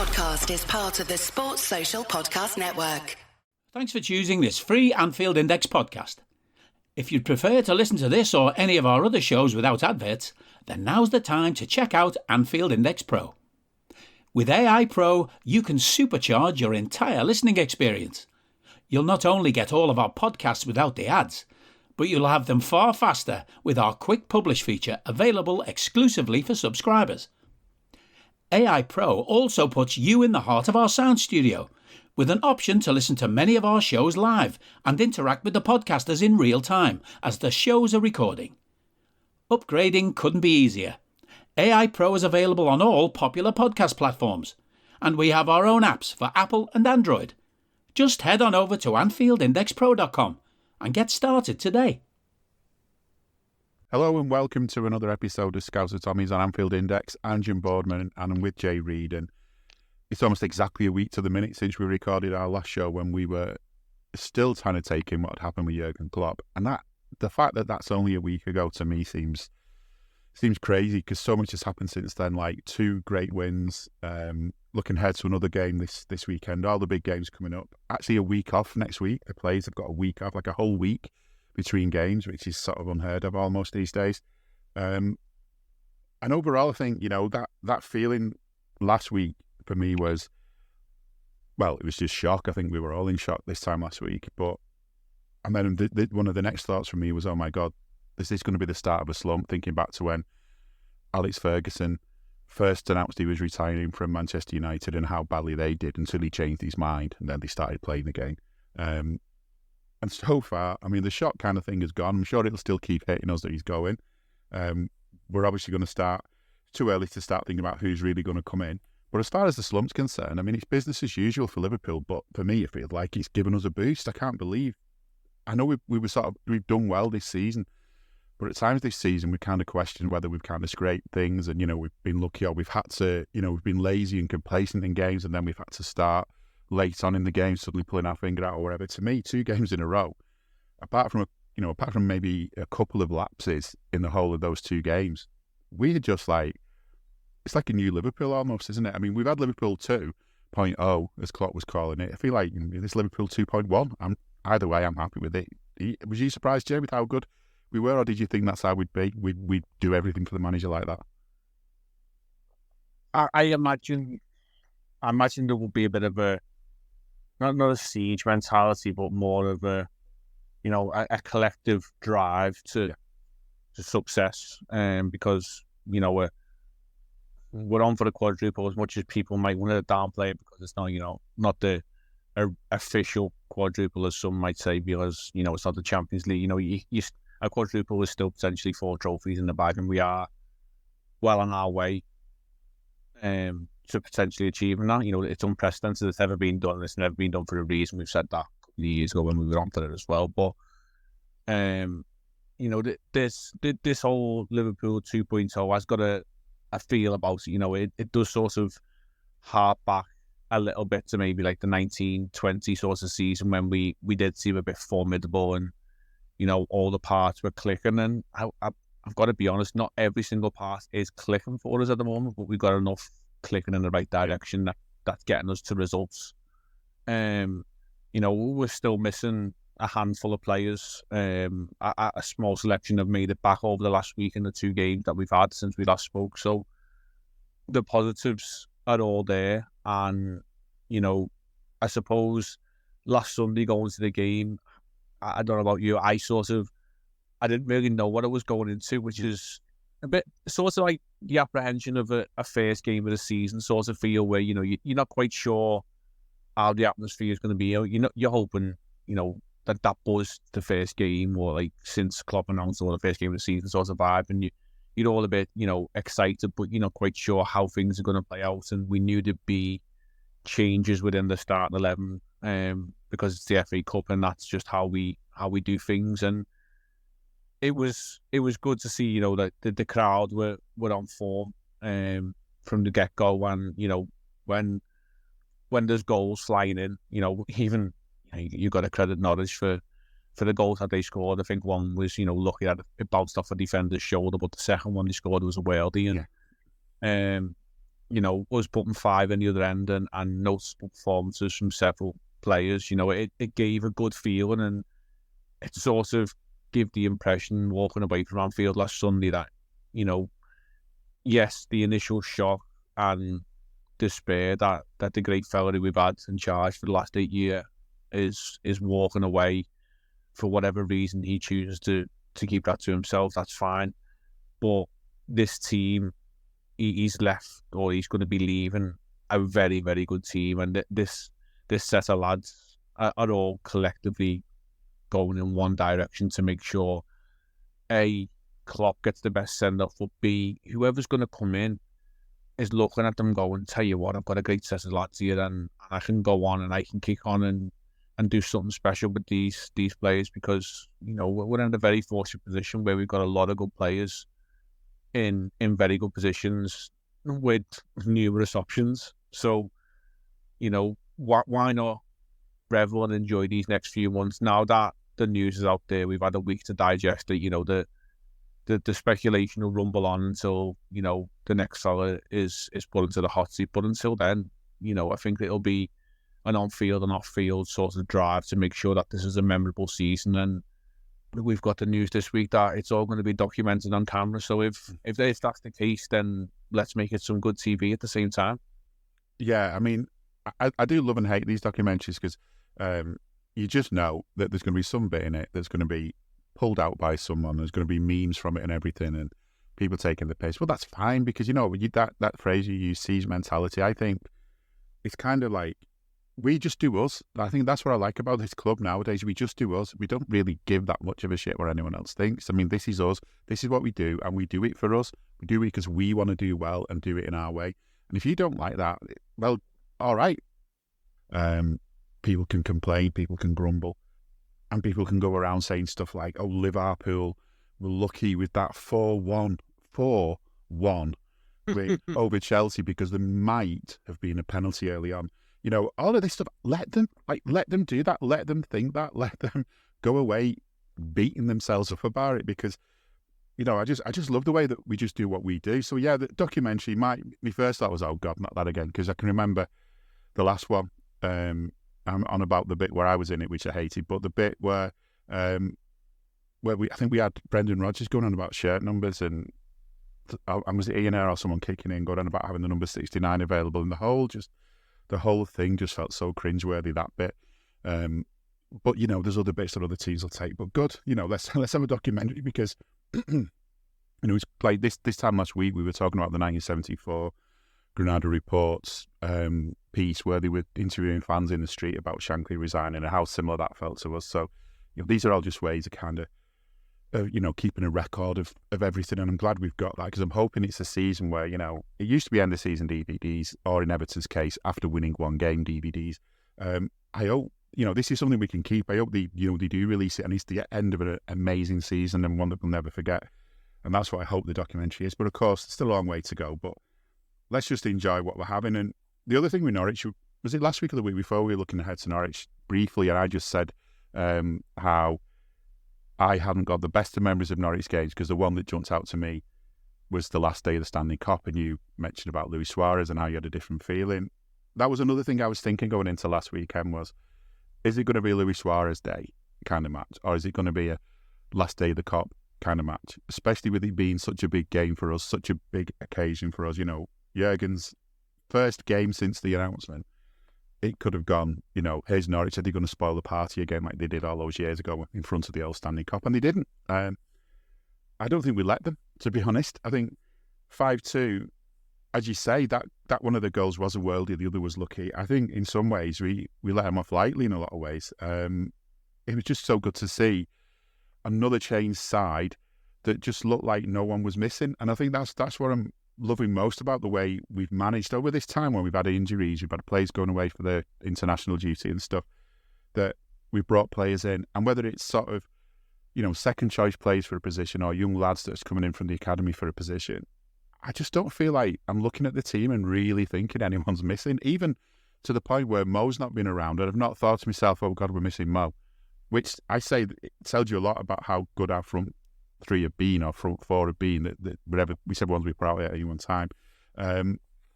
podcast is part of the Sports Social Podcast Network. Thanks for choosing this free Anfield Index podcast. If you'd prefer to listen to this or any of our other shows without adverts, then now's the time to check out Anfield Index Pro. With AI Pro, you can supercharge your entire listening experience. You'll not only get all of our podcasts without the ads, but you'll have them far faster with our quick publish feature available exclusively for subscribers. AI Pro also puts you in the heart of our sound studio, with an option to listen to many of our shows live and interact with the podcasters in real time as the shows are recording. Upgrading couldn't be easier. AI Pro is available on all popular podcast platforms, and we have our own apps for Apple and Android. Just head on over to AnfieldIndexPro.com and get started today. Hello and welcome to another episode of Scouser, Tommies on Anfield Index. I'm Jim Boardman and I'm with Jay Reid, and it's almost exactly a week to the minute since we recorded our last show when we were still trying to take in what had happened with Jurgen Klopp. And the fact that that's only a week ago to me seems crazy, because so much has happened since then. Like 2 great wins, looking ahead to another game this weekend, all the big games coming up. Actually a week off next week. The players have got a week off, like a whole week between games, which is sort of unheard of almost these days. And overall, I think, that feeling last week for me was, well, it was just shock. I think we were all in shock this time last week. And then one of the next thoughts for me was, oh my God, is this going to be the start of a slump? Thinking back to when Alex Ferguson first announced he was retiring from Manchester United and how badly they did until he changed his mind and then they started playing again. And so far, I mean, the shock kind of thing is gone. I'm sure it'll still keep hitting us that he's going. We're obviously going to start, it's too early to start thinking about who's really going to come in. But as far as the slump's concerned, I mean, it's business as usual for Liverpool, but for me, it feels like it's given us a boost. I can't believe. I know we've done well this season, but at times this season, we kind of questioned whether we've kind of scraped things and, we've been lucky or we've had to, we've been lazy and complacent in games and then we've had to start late on in the game, suddenly pulling our finger out or whatever. To me, 2 games in a row, apart from maybe a couple of lapses in the whole of those 2 games, we are just like, it's like a new Liverpool almost, isn't it? I mean, we've had Liverpool 2.0, as Klopp was calling it. I feel like this Liverpool 2.1, either way, I'm happy with it. Was you surprised, Jay, with how good we were, or did you think that's how we'd be? We'd do everything for the manager like that? I imagine there will be a bit of a, not a siege mentality, but more of a collective drive to success. Because we're on for the quadruple, as much as people might want to downplay it because it's not the official quadruple, as some might say, because it's not the Champions League. A quadruple is still potentially 4 trophies in the bag, and we are well on our way to potentially achieving that. It's unprecedented. It's never been done. It's never been done for a reason. We've said that a couple of years ago when we were on for it as well. But this whole Liverpool 2.0 has got a feel about it. It does sort of hark back a little bit to maybe like the 1920 sort of season when we did seem a bit formidable and all the parts were clicking. And I've got to be honest, not every single part is clicking for us at the moment, but we've got enough clicking in the right direction that's getting us to results. We're still missing a handful of players. A small selection have made it back over the last week in the 2 games that we've had since we last spoke. So the positives are all there. And, I suppose last Sunday going to the game, I don't know about you, I didn't really know what I was going into, which is a bit sort of like the apprehension of a first game of the season sort of feel where, you're not quite sure how the atmosphere is going to be. You're hoping, that was the first game, or like since Klopp announced the first game of the season sort of vibe, and you're all a bit, excited, but you're not quite sure how things are going to play out. And we knew there'd be changes within the starting 11 because it's the FA Cup, and that's just how we do things. And it was good to see, that the crowd were on form from the get go. And when there's goals flying in, even you got to credit Norwich for the goals that they scored. I think one was lucky that it bounced off a defender's shoulder, but the second one they scored was a worldie. And us putting 5 in the other end and noticeable performances from several players, it gave a good feeling, and it sort of gave the impression walking away from Anfield last Sunday that, yes, the initial shock and despair that the great fella who we've had in charge for the last 8 years is walking away for whatever reason he chooses to keep that to himself. That's fine. But this team, he's left, or he's going to be leaving, a very, very good team. And this set of lads are all collectively going in one direction to make sure, A, Klopp gets the best send-off, but B, whoever's going to come in is looking at them going, tell you what, I've got a great set of lads here, and I can go on and I can kick on and do something special with these players, because, we're in a very fortunate position where we've got a lot of good players in very good positions with numerous options. So, why not revel and enjoy these next few months now that the news is out there? We've had a week to digest it. The speculation will rumble on until, the next fella is put into the hot seat. But until then, I think it'll be an on-field and off-field sort of drive to make sure that this is a memorable season. And we've got the news this week that it's all going to be documented on camera. So if that's the case, then let's make it some good TV at the same time. Yeah, I mean, I do love and hate these documentaries because you just know that there's going to be some bit in it that's going to be pulled out by someone. There's going to be memes from it and everything, and people taking the piss. Well, that's fine, because that phrase you use, siege mentality. I think it's kind of like, we just do us. I think that's what I like about this club nowadays. We just do us. We don't really give that much of a shit what anyone else thinks. I mean, this is us. This is what we do, and we do it for us. We do it because we want to do well and do it in our way. And if you don't like that, well, all right. People can complain, people can grumble, and people can go around saying stuff like, oh, Liverpool were lucky with that 4-1 over Chelsea because there might have been a penalty early on. All of this stuff, let them do that. Let them think that. Let them go away beating themselves up about it, because, I just love the way that we just do what we do. So, yeah, the documentary, my first thought was, oh, God, not that again, because I can remember the last one. I'm on about the bit where I was in it, which I hated, but the bit where I think we had Brendan Rodgers going on about shirt numbers, and was it Ian Eyre or someone kicking in, going on about having the number 69 available, and the whole thing just felt so cringeworthy, that bit. But, there's other bits that other teams will take. But good, let's have a documentary, because, it's like this time last week, we were talking about the 1974 Granada Reports piece where they were interviewing fans in the street about Shankly resigning and how similar that felt to us. So, these are all just ways of kind of, keeping a record of everything. And I'm glad we've got that, because I'm hoping it's a season where, it used to be end of season DVDs, or in Everton's case, after winning one game DVDs. I hope, this is something we can keep. I hope they do release it, and it's the end of an amazing season and one that we'll never forget. And that's what I hope the documentary is. But of course, it's still a long way to go. But let's just enjoy what we're having. And the other thing with Norwich, was it last week or the week before, we were looking ahead to Norwich briefly, and I just said how I hadn't got the best of memories of Norwich games, because the one that jumped out to me was the last day of the Stanley Cup, and you mentioned about Luis Suarez and how you had a different feeling. That was another thing I was thinking going into last weekend was, is it going to be a Luis Suarez day kind of match, or is it going to be a last day of the Cup kind of match, especially with it being such a big game for us, such a big occasion for us, Jurgen's first game since the announcement. It could have gone, here's Norwich, are they going to spoil the party again like they did all those years ago in front of the old Stanley Cup? And they didn't. I don't think we let them, to be honest. I think 5-2, as you say, that one of the goals was a worldie, the other was lucky. I think in some ways we let them off lightly in a lot of ways. It was just so good to see another changed side that just looked like no one was missing. And I think that's what I'm loving most about the way we've managed over this time when we've had injuries, we've had players going away for their international duty and stuff, that we've brought players in. And whether it's sort of, second choice players for a position or young lads that's coming in from the academy for a position, I just don't feel like I'm looking at the team and really thinking anyone's missing, even to the point where Mo's not been around. And I've not thought to myself, oh God, we're missing Mo, which I say it tells you a lot about how good our front three have been, or front four have been, that whatever, whichever ones we put out at any one time.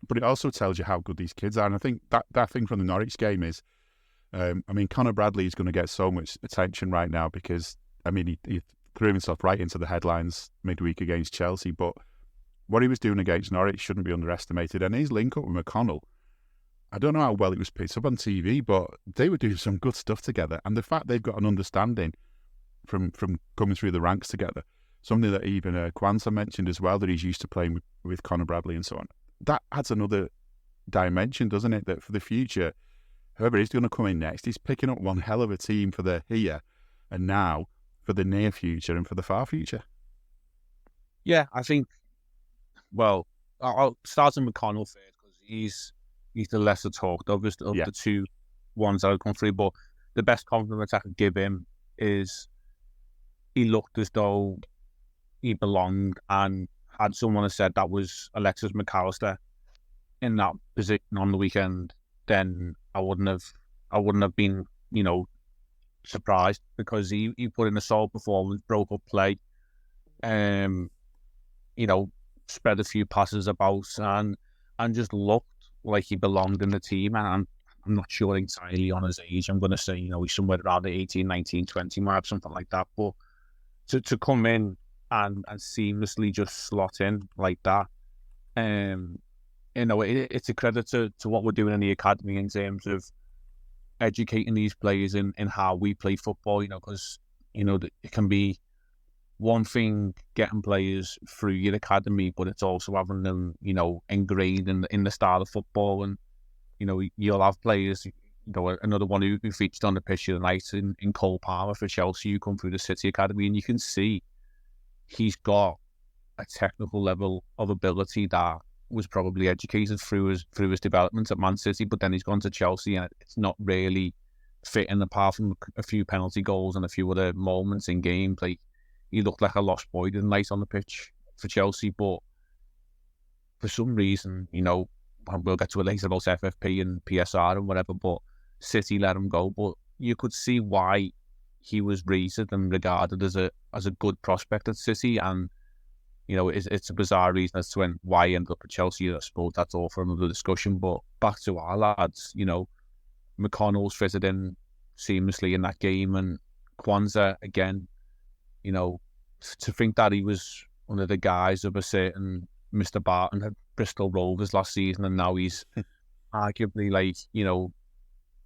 but it also tells you how good these kids are. And I think that thing from the Norwich game is, I mean, Conor Bradley is going to get so much attention right now because, I mean, he threw himself right into the headlines midweek against Chelsea, but what he was doing against Norwich shouldn't be underestimated. And his link up with McConnell, I don't know how well it was picked up on TV, but they were doing some good stuff together. And the fact they've got an understanding from coming through the ranks together, something that even Kwanzaa mentioned as well, that he's used to playing with Conor Bradley and so on, that adds another dimension, doesn't it? That for the future, whoever is going to come in next, he's picking up one hell of a team for the here and now, for the near future and for the far future. Yeah, I think, well, I'll start with McConnell first because he's the lesser talked of the two ones that have come through. But the best compliment I could give him is he looked as though he belonged, and had someone have said that was Alexis McAllister in that position on the weekend, then I wouldn't have been, surprised, because he put in a solid performance, broke up play, spread a few passes about and just looked like he belonged in the team. And I'm not sure entirely on his age. I'm going to say, he's somewhere around the 18, 19, 20 mark, something like that. But to come in and seamlessly just slot in like that, it's a credit to what we're doing in the academy in terms of educating these players in how we play football, because, it can be one thing getting players through your academy, but it's also having them, ingrained in the style of football. And, you'll have players, another one who featured on the pitch the other night in Cole Palmer for Chelsea, who come through the City Academy, and you can see he's got a technical level of ability that was probably educated through his development at Man City, but then he's gone to Chelsea and it's not really fitting, apart from a few penalty goals and a few other moments in game. Like, he looked like a lost boy tonight on the pitch for Chelsea, but for some reason, we'll get to it later about FFP and PSR and whatever, but City let him go. But you could see why he was rated and regarded as a good prospect at City, and it's a bizarre reason as to why he ended up at Chelsea. I suppose that's all for another discussion. But back to our lads, McConnell's fitted in seamlessly in that game, and Kwanzaa again. To think that he was one of the guys of a certain Mr. Barton at Bristol Rovers last season, and now he's arguably like,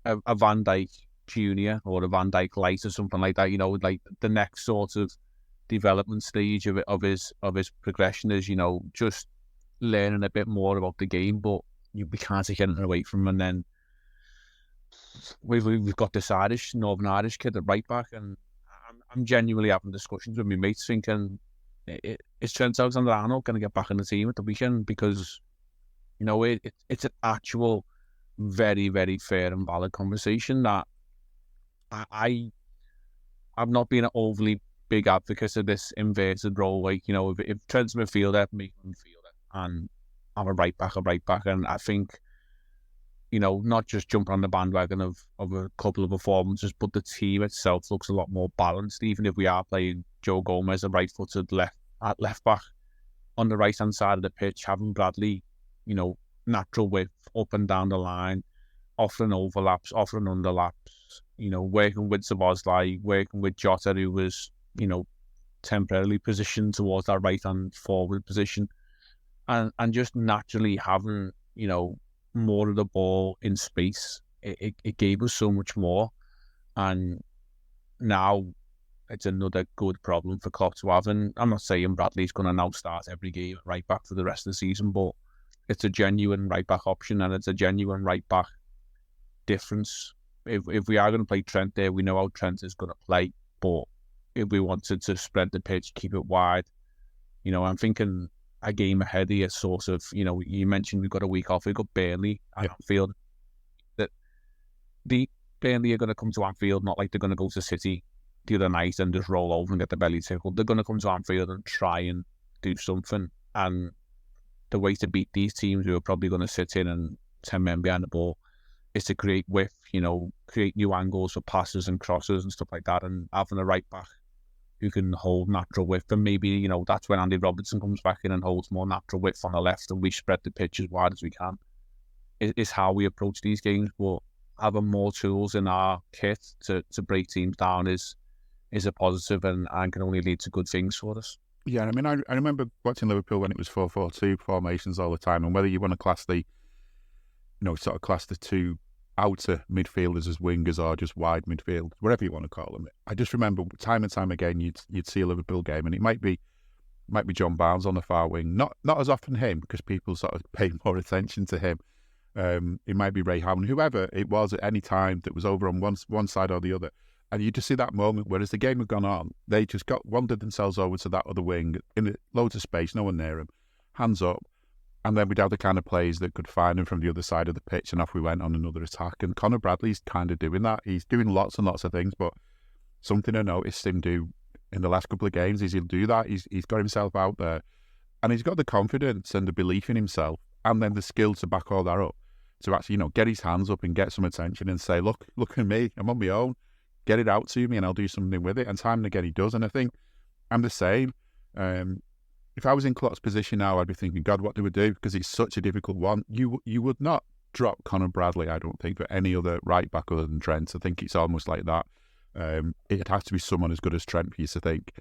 a Van Dijk Junior or a Van Dijk Light or something like that. Like the next sort of development stage of his progression is, just learning a bit more about the game, but we can't take anything away from him. And then we've got this Northern Irish kid at right back, and I'm genuinely having discussions with my mates thinking, is Trent Alexander-Arnold going to get back in the team at the weekend? Because, it's an actual very, very fair and valid conversation that I've not been an overly big advocate of this inverted role. Like, if Trent's midfielder, make him midfielder, and I'm a right back. And I think, not just jumping on the bandwagon of a couple of performances, but the team itself looks a lot more balanced. Even if we are playing Joe Gomez, a right-footed left back, on the right-hand side of the pitch, having Bradley, natural width up and down the line, offering overlaps, offering underlaps, working with Szoboszlai, working with Jota, who was, temporarily positioned towards that right-hand forward position, and just naturally having, more of the ball in space. It gave us so much more, and now it's another good problem for Klopp to have. And I'm not saying Bradley's going to now start every game at right back for the rest of the season, but it's a genuine right back option, and it's a genuine right back difference. If we are going to play Trent there, we know how Trent is going to play, but if we wanted to spread the pitch, keep it wide, I'm thinking a game ahead here, sort of, you mentioned we've got a week off. We've got Burnley at Anfield. That the Burnley are going to come to Anfield, not like they're going to go to City the other night and just roll over and get the belly tickled. They're going to come to Anfield and try and do something. And the way to beat these teams who are probably going to sit in and 10 men behind the ball is to create width, create new angles for passes and crosses and stuff like that. And having a right back who can hold natural width. And maybe, you know, that's when Andy Robertson comes back in and holds more natural width on the left, and we spread the pitch as wide as we can. Is how we approach these games. But having more tools in our kit to break teams down is a positive and can only lead to good things for us. Yeah, I mean, I remember watching Liverpool when it was 4-4-2 formations all the time, and whether you want to class the, sort of class the two outer midfielders as wingers or just wide midfield, whatever you want to call them. I just remember time and time again you'd see a Liverpool game, and it might be John Barnes on the far wing, not as often him because people sort of pay more attention to him. It might be Ray Howland, whoever it was at any time that was over on one side or the other. And you just see that moment where as the game had gone on, they just wandered themselves over to that other wing in loads of space, no one near them, hands up. And then we'd have the kind of players that could find him from the other side of the pitch, and off we went on another attack. And Conor Bradley's kind of doing that. He's doing lots and lots of things, but something I noticed him do in the last couple of games is he'll do that. He's got himself out there, and he's got the confidence and the belief in himself, and then the skill to back all that up, to actually, get his hands up and get some attention and say, look at me, I'm on my own. Get it out to me and I'll do something with it. And time and again he does. And I think I'm the same. If I was in Klopp's position now, I'd be thinking, God, what do we do? Because it's such a difficult one. You would not drop Conor Bradley, I don't think, for any other right back other than Trent. I think it's almost like that. It'd have to be someone as good as Trent for you to think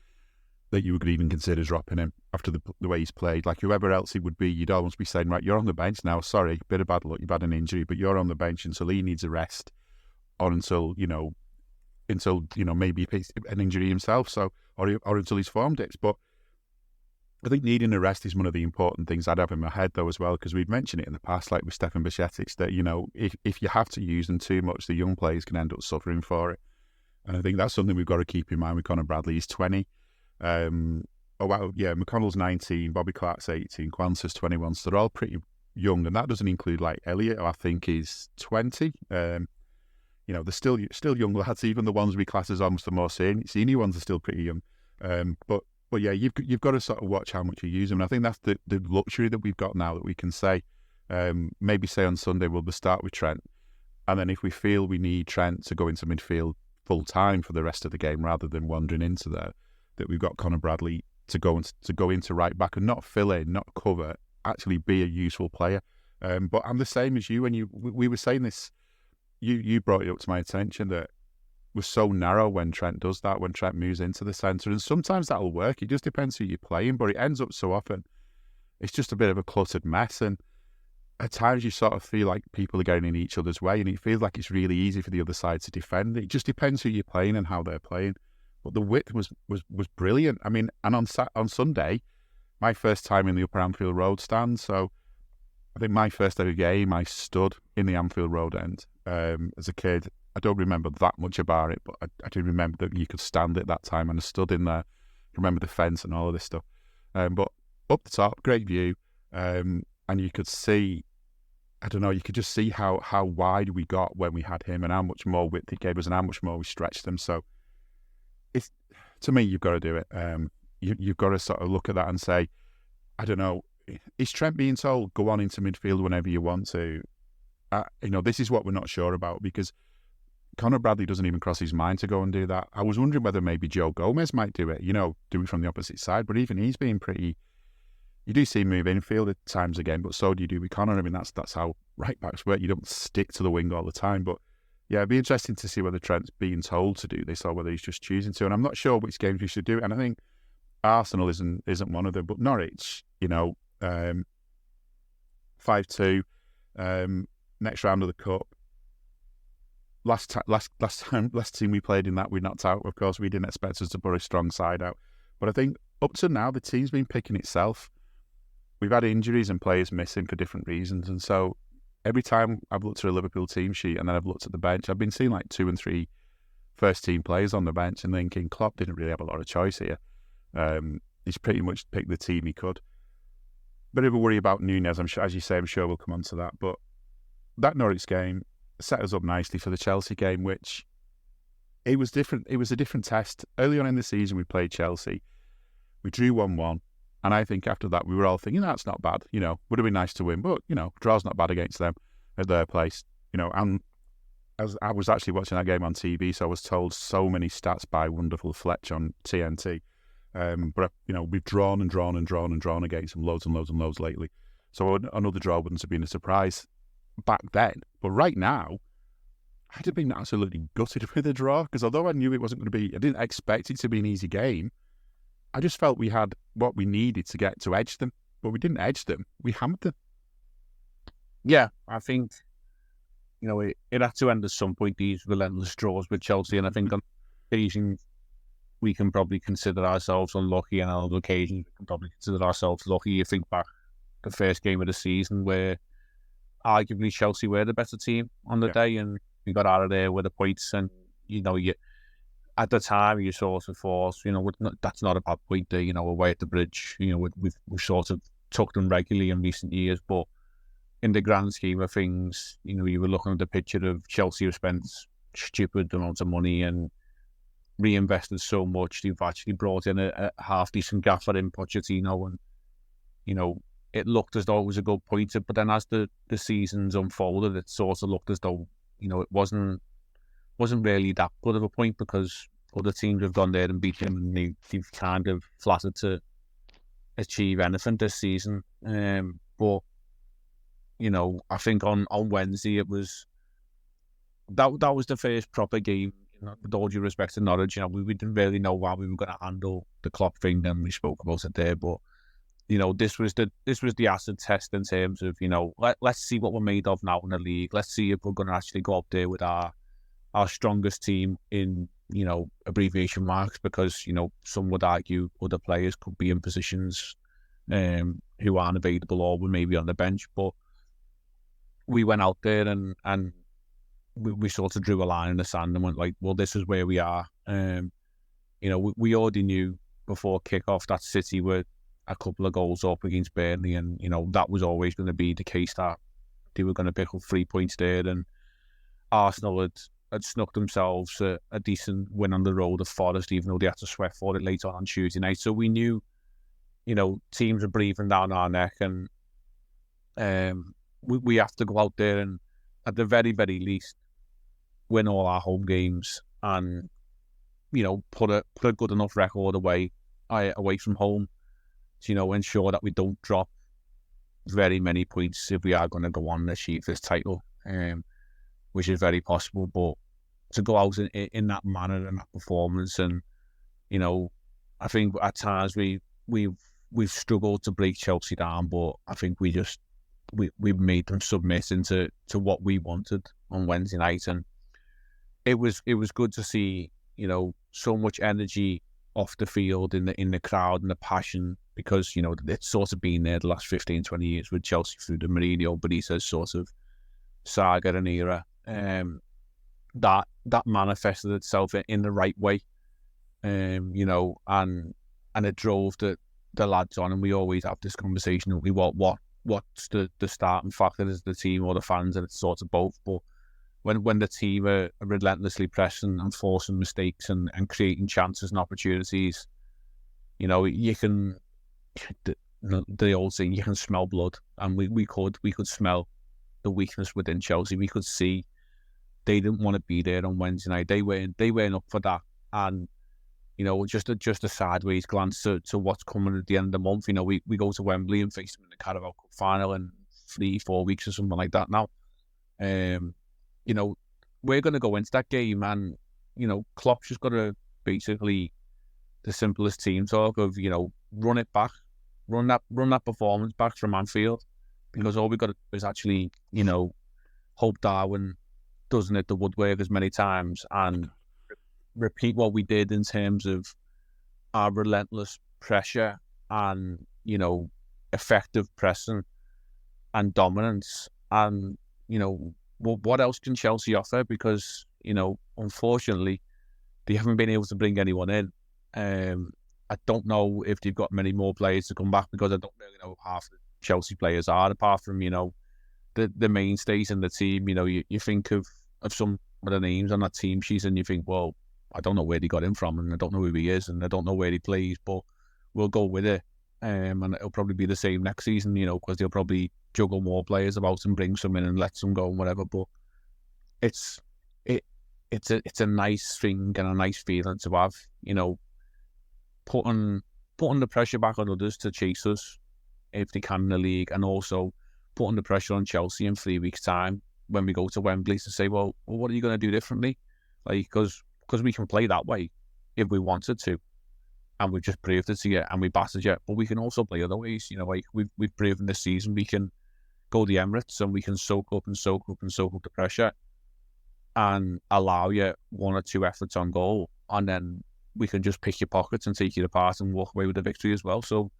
that you would even consider dropping him after the way he's played. Like whoever else he would be, you'd almost be saying, right, you're on the bench now. Sorry, bit of bad luck, you've had an injury, but you're on the bench until he needs a rest or until maybe an injury himself, or until his form dips. But I think needing a rest is one of the important things I'd have in my head though as well, because we've mentioned it in the past, like with Stefan Bajcetic, that if you have to use them too much, the young players can end up suffering for it. And I think that's something we've got to keep in mind with Conor Bradley. He's 20. McConnell's 19, Bobby Clark's 18, Kwanzaa's 21, so they're all pretty young, and that doesn't include like Elliot, who I think is 20. They're still young lads. Even the ones we class as almost the more senior ones are still pretty young. But yeah, you've got to sort of watch how much you use them. And I think that's the luxury that we've got now, that we can say, maybe say on Sunday we'll start with Trent, and then if we feel we need Trent to go into midfield full time for the rest of the game rather than wandering into there, that we've got Conor Bradley to go into right back and not fill in, not cover, actually be a useful player. But I'm the same as you, and we were saying this. You brought it up to my attention that we're so narrow when Trent does that, when Trent moves into the centre. And sometimes that'll work. It just depends who you're playing, but it ends up so often, it's just a bit of a cluttered mess. And at times you sort of feel like people are getting in each other's way, and it feels like it's really easy for the other side to defend. It just depends who you're playing and how they're playing. But the width was brilliant. I mean, and on Sunday, my first time in the Upper Anfield Road stand, so I think my first ever game, I stood in the Anfield Road end. As a kid, I don't remember that much about it, but I do remember that you could stand at that time, and I stood in there. I remember the fence and all of this stuff. But up the top, great view, and you could see, you could just see how wide we got when we had him, and how much more width it gave us, and how much more we stretched them. So, to me, you've got to do it. You've got to sort of look at that and say, is Trent being told, go on into midfield whenever you want to? This is what we're not sure about, because Conor Bradley doesn't even cross his mind to go and do that. I was wondering whether maybe Joe Gomez might do it, do it from the opposite side, but even he's being pretty... You do see him move infield at times again, but so do you do with Conor. I mean, that's how right backs work. You don't stick to the wing all the time, but yeah, it'd be interesting to see whether Trent's being told to do this or whether he's just choosing to. And I'm not sure which games we should do it. And I think Arsenal isn't one of them, but Norwich, 5-2, next round of the cup. Last team we played in that, we knocked out. Of course, we didn't expect us to put a strong side out. But I think up to now, the team's been picking itself. We've had injuries and players missing for different reasons. And so every time I've looked at a Liverpool team sheet and then I've looked at the bench, I've been seeing like 2 and 3 first team players on the bench and thinking Klopp didn't really have a lot of choice here. He's pretty much picked the team he could. Bit of a worry about Nunez, I'm sure, as you say, I'm sure we'll come on to that. But that Norwich game set us up nicely for the Chelsea game, which it was different. It was a different test. Early on in the season, we played Chelsea. We drew 1-1. And I think after that, we were all thinking, that's not bad. Would have been nice to win. But, draw's not bad against them at their place. And I was actually watching that game on TV, so I was told so many stats by wonderful Fletch on TNT. But we've drawn and drawn and drawn and drawn against them loads and loads and loads lately. So another draw wouldn't have been a surprise back then. But right now, I'd have been absolutely gutted with a draw, because although I knew it wasn't going to be, I didn't expect it to be an easy game. I just felt we had what we needed to get to edge them, but we didn't edge them. We hammered them. Yeah, I think it had to end at some point, these relentless draws with Chelsea, and I think on occasions we can probably consider ourselves unlucky, and on other occasions we can probably consider ourselves lucky. You think back the first game of the season where arguably Chelsea were the better team on the day, and we got out of there with the points, and you at the time you sort of thought, that's not a bad point there, away at the Bridge. We've sort of took them regularly in recent years, but in the grand scheme of things, you were looking at the picture of Chelsea have spent stupid amounts of money and reinvested so much. They've actually brought in a half decent gaffer in Pochettino, and it looked as though it was a good point. But then as the seasons unfolded, it sort of looked as though it wasn't really that good of a point, because other teams have gone there and beat them, and they've kind of flattered to achieve anything this season. But I think on Wednesday it was that was the first proper game. With all due respect to Norwich, we didn't really know how we were going to handle the Klopp thing. Then we spoke about it there, but this was the acid test in terms of let's see what we're made of now in the league. Let's see if we're going to actually go up there with our strongest team in abbreviation marks, because some would argue other players could be in positions who aren't available or were maybe on the bench, but we went out there and we sort of drew a line in the sand and went like, well, this is where we are. We already knew before kick-off that City were a couple of goals up against Burnley, and that was always going to be the case, that they were going to pick up 3 points there. And Arsenal had snuck themselves a decent win on the road of Forest, even though they had to sweat for it later on Tuesday night. So we knew, teams are breathing down our neck, and we have to go out there and, at the very, very least, win all our home games, and put a good enough record away from home to ensure that we don't drop very many points if we are going to go on and achieve this title, which is very possible. But to go out in that manner and that performance, and I think at times we've struggled to break Chelsea down, but I think we made them submit into what we wanted on Wednesday night, and it was good to see so much energy off the field in the crowd and the passion, because it's sort of been there the last 15-20 years with Chelsea through the Mourinho Benitez sort of saga and era, that manifested itself in the right way, and it drove the lads on. And we always have this conversation, what's the starting factor, is the team or the fans, and it's sort of both. But when the team are relentlessly pressing and forcing mistakes and creating chances and opportunities, you can, the old saying, you can smell blood, and we could smell the weakness within Chelsea. We could see they didn't want to be there on Wednesday night. They weren't up for that, and just a sideways glance to what's coming at the end of the month. We go to Wembley and face them in the Carabao Cup final in 3-4 weeks or something like that now. We're going to go into that game, and Klopp's just got to basically, the simplest team talk of run it back, run that performance back from Anfield, because all we got to do is actually hope Darwin doesn't hit the woodwork as many times, and repeat what we did in terms of our relentless pressure and effective pressing and dominance. And what else can Chelsea offer? Because unfortunately they haven't been able to bring anyone in. I don't know if they've got many more players to come back, because I don't really know half the Chelsea players are, apart from the mainstays in the team. You think of some of the names on that team sheet, and you think, well, I don't know where they got him from, and I don't know who he is, and I don't know where he plays, but we'll go with it. And it'll probably be the same next season, because they'll probably juggle more players about and bring some in and let some go and whatever. But it's it's a nice thing and a nice feeling to have, putting the pressure back on others to chase us if they can in the league, and also putting the pressure on Chelsea in 3 weeks' time when we go to Wembley to say, well what are you going to do differently? Like, because we can play that way if we wanted to, and we've just proved it to you, and we battered you. But we can also play other ways. Like we've proven this season we can go the Emirates and we can soak up the pressure and allow you one or two efforts on goal, and then we can just pick your pockets and take you apart and walk away with the victory as well. So,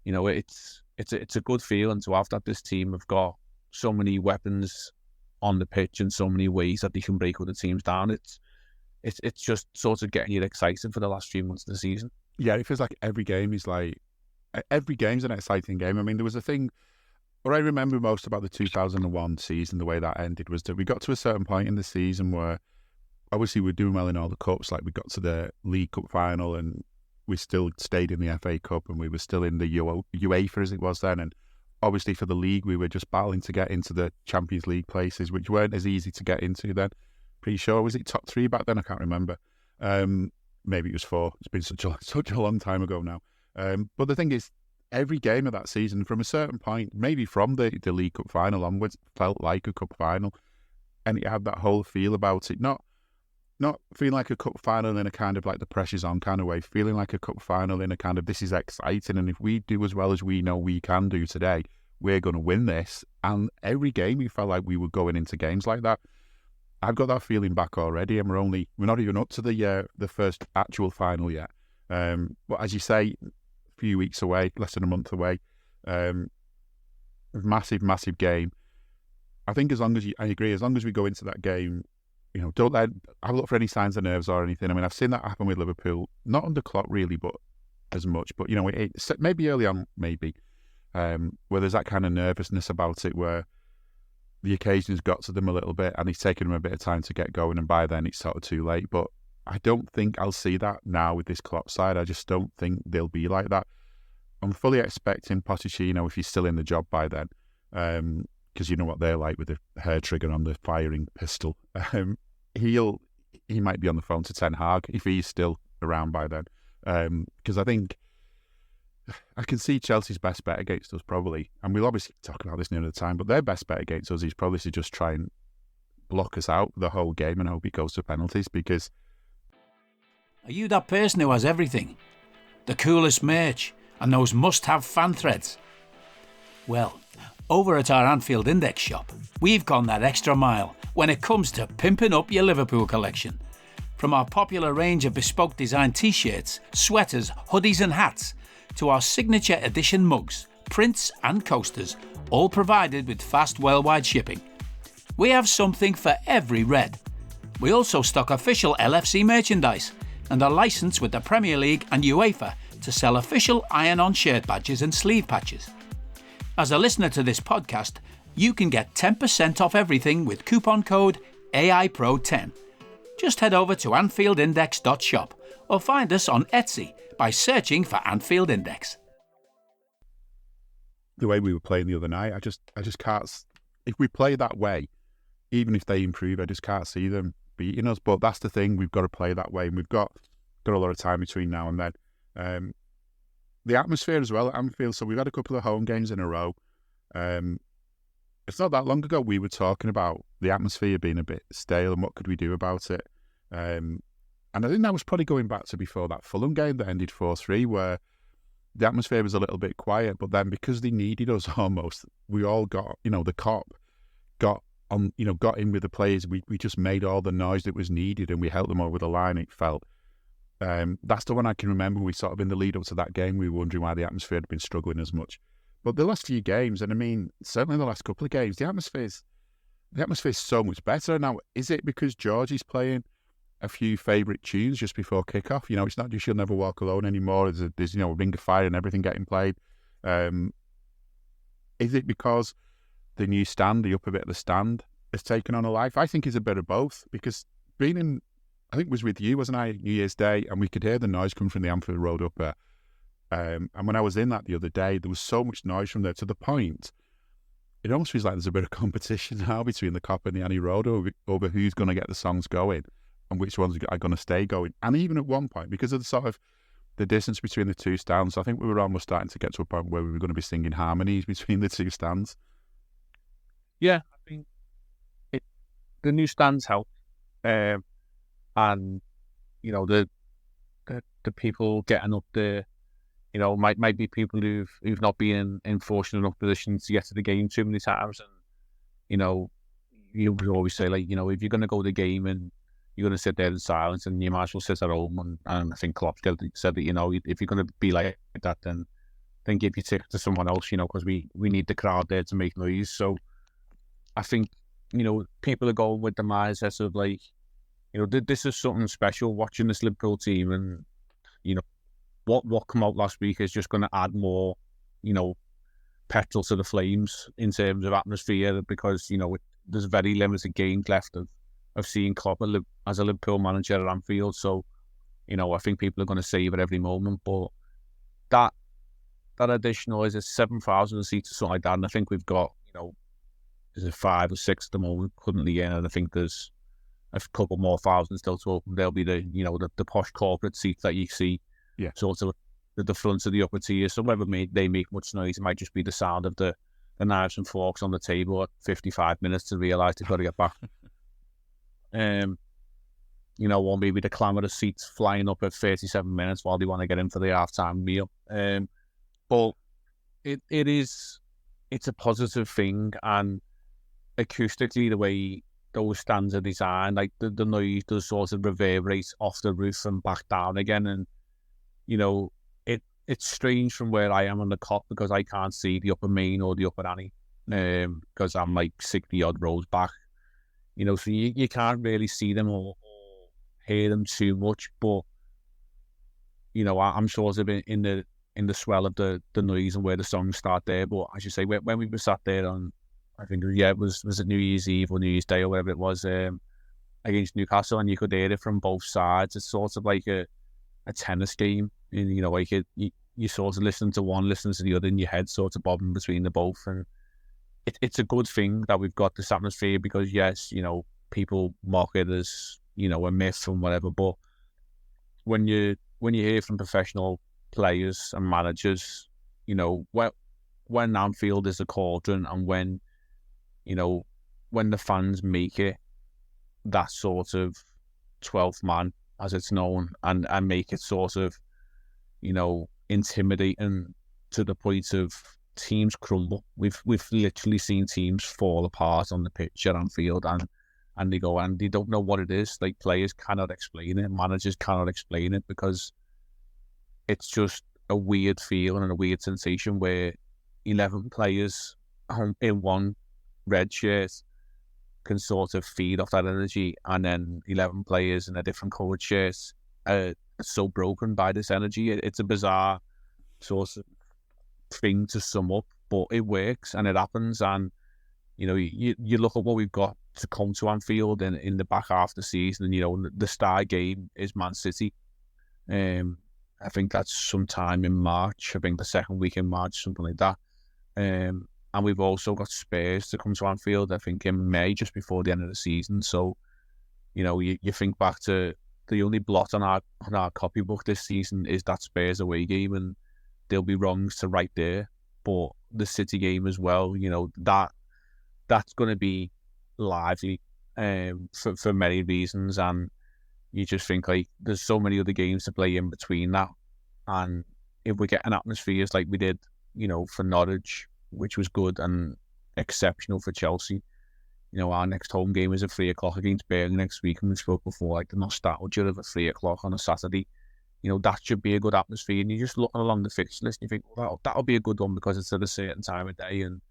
it's a good feeling to have that this team have got so many weapons on the pitch and so many ways that they can break other teams down. It's just sort of getting you excited for the last few months of the season. Yeah, it feels like every game's an exciting game. I mean, there was a thing. What I remember most about the 2001 season, the way that ended, was that we got to a certain point in the season where obviously we're doing well in all the cups. Like, we got to the League Cup final and we still stayed in the FA Cup, and we were still in the UEFA as it was then. And obviously for the league, we were just battling to get into the Champions League places, which weren't as easy to get into then. Pretty sure, was it top 3 back then? I can't remember. Maybe it was 4. It's been such a long time ago now. But the thing is, every game of that season, from a certain point, maybe from the League Cup final onwards, felt like a cup final, and it had that whole feel about it. Not feeling like a cup final in a kind of like the pressure's on kind of way, feeling like a cup final in a kind of this is exciting, and if we do as well as we know we can do today, we're going to win this. And every game we felt like we were going into games like that. I've got that feeling back already, and we're not even up to the first actual final yet. But as you say, few weeks away, less than a month away. Massive game. I think I agree, as long as we go into that game, don't have a look for any signs of nerves or anything. I mean, I've seen that happen with Liverpool, not under Klopp really, but as much. But maybe early on, where there's that kind of nervousness about it, where the occasion's got to them a little bit, and it's taken them a bit of time to get going, and by then it's sort of too late. But I don't think I'll see that now with this Klopp side. I just don't think they'll be like that. I'm fully expecting Pochettino, if he's still in the job by then, because you know what they're like with the hair trigger on the firing pistol. He might be on the phone to Ten Hag if he's still around by then, because I think I can see Chelsea's best bet against us probably, and we'll obviously talk about this near the time, but their best bet against us is probably to just try and block us out the whole game and hope it goes to penalties. Because are you that person who has everything? The coolest merch and those must-have fan threads? Well, over at our Anfield Index shop, we've gone that extra mile when it comes to pimping up your Liverpool collection. From our popular range of bespoke design t-shirts, sweaters, hoodies and hats, to our signature edition mugs, prints and coasters, all provided with fast worldwide shipping. We have something for every red. We also stock official LFC merchandise and are licensed with the Premier League and UEFA to sell official iron-on shirt badges and sleeve patches. As a listener to this podcast, you can get 10% off everything with coupon code AIPRO10. Just head over to AnfieldIndex.shop or find us on Etsy by searching for Anfield Index. The way we were playing the other night, I just can't. If we play that way, even if they improve, I just can't see them beating us. But that's the thing, we've got to play that way, and we've got a lot of time between now and then. The atmosphere as well at Anfield. So we've had a couple of home games in a row. It's not that long ago we were talking about the atmosphere being a bit stale and what could we do about it. And I think that was probably going back to before that Fulham game that ended 4-3, where the atmosphere was a little bit quiet. But then because they needed us almost, we all got, the cop got on, got in with the players. We just made all the noise that was needed and we helped them over the line, it felt. That's the one I can remember. We sort of, in the lead up to that game, we were wondering why the atmosphere had been struggling as much. But the last few games, and I mean, certainly the last couple of games, the atmosphere's so much better. Now, is it because Georgie's playing a few favourite tunes just before kick-off? It's not just You'll Never Walk Alone anymore. There's Ring of Fire and everything getting played. Is it because the new stand, the upper bit of the stand, has taken on a life? I think it's a bit of both, because being in, I think it was with you, wasn't I, New Year's Day, and we could hear the noise coming from the Anfield Road up there. And when I was in that the other day, there was so much noise from there, to the point it almost feels like there's a bit of competition now between the Cop and the Annie Road over who's going to get the songs going and which ones are going to stay going. And even at one point, because of the sort of the distance between the two stands, I think we were almost starting to get to a point where we were going to be singing harmonies between the two stands. Yeah, I think the new stands help, and you know the people getting up there, you know, might be people who've not been in fortunate enough positions to get to the game too many times, and you know, you would always say, like, you know, if you're going to go to the game and you're going to sit there in silence, and you might as well sit at home. And I think Klopp said that, you know, if you're going to be like that, then give your ticket to someone else, you know, because we need the crowd there to make noise. So I think, you know, people are going with the mindset of, like, you know, this is something special watching this Liverpool team, and you know what come out last week is just going to add more, you know, petrol to the flames in terms of atmosphere, because, you know, there's very limited games left of seeing Klopp as a Liverpool manager at Anfield. So, you know, I think people are going to savour every moment. But that additional is 7,000 seats or something like that, and I think we've got, you know, is it 5 or 6 at the moment currently in, and I think there's a couple more thousand still to open. There'll be the, you know, the posh corporate seats that you see, sort of at the front of the upper tier. So whether they make much noise, it might just be the sound of the knives and forks on the table at 55 minutes to realise they've got to get back. You know, or maybe the clamorous seats flying up at 37 minutes while they want to get in for the half-time meal. But it's a positive thing, and acoustically, the way those stands are designed, like the noise does sort of reverberate off the roof and back down again. And, you know, it's strange from where I am on the Cop, because I can't see the upper main or the upper Annie, because I'm like 60 odd rows back, you know, so you can't really see them or hear them too much. But, you know, I'm sort of in the swell of the noise and where the songs start there. But as you say, when we were sat there on, I think, was it New Year's Eve or New Year's Day or whatever it was, against Newcastle, and you could hear it from both sides. It's sort of like a tennis game, and, you know, like you sort of listen to one, listen to the other, and your head sort of bobbing between the both. And it's a good thing that we've got this atmosphere, because yes, you know, people mock it as, you know, a myth and whatever, but when you hear from professional players and managers, you know, when Anfield is a cauldron, and when, you know, when the fans make it that sort of 12th man, as it's known, and make it sort of, you know, intimidating to the point of teams crumble. We've literally seen teams fall apart on the pitch at Anfield, and they go, and they don't know what it is. Like, players cannot explain it, managers cannot explain it, because it's just a weird feeling and a weird sensation where 11 players in one red shirt can sort of feed off that energy, and then 11 players in a different coloured shirt are so broken by this energy. It's a bizarre sort of thing to sum up, but it works and it happens. And, you know, you look at what we've got to come to Anfield in the back half of the season, and, you know, the star game is Man City. I think that's sometime in March. I think the second week in March, something like that. And we've also got Spurs to come to Anfield, I think, in May, just before the end of the season. So, you know, you think back to the only blot on our copybook this season is that Spurs away game, and there'll be wrongs to right there. But the City game as well, you know, that's going to be lively for many reasons. And you just think, like, there's so many other games to play in between that. And if we get an atmosphere like we did, you know, for Norwich, which was good and exceptional for Chelsea. You know, our next home game is at 3 o'clock against Burnley next week, and we spoke before, like, the nostalgia of at 3 o'clock on a Saturday. You know, that should be a good atmosphere. And you just look along the fixture list and you think, well, that'll be a good one because it's at a certain time of day. And,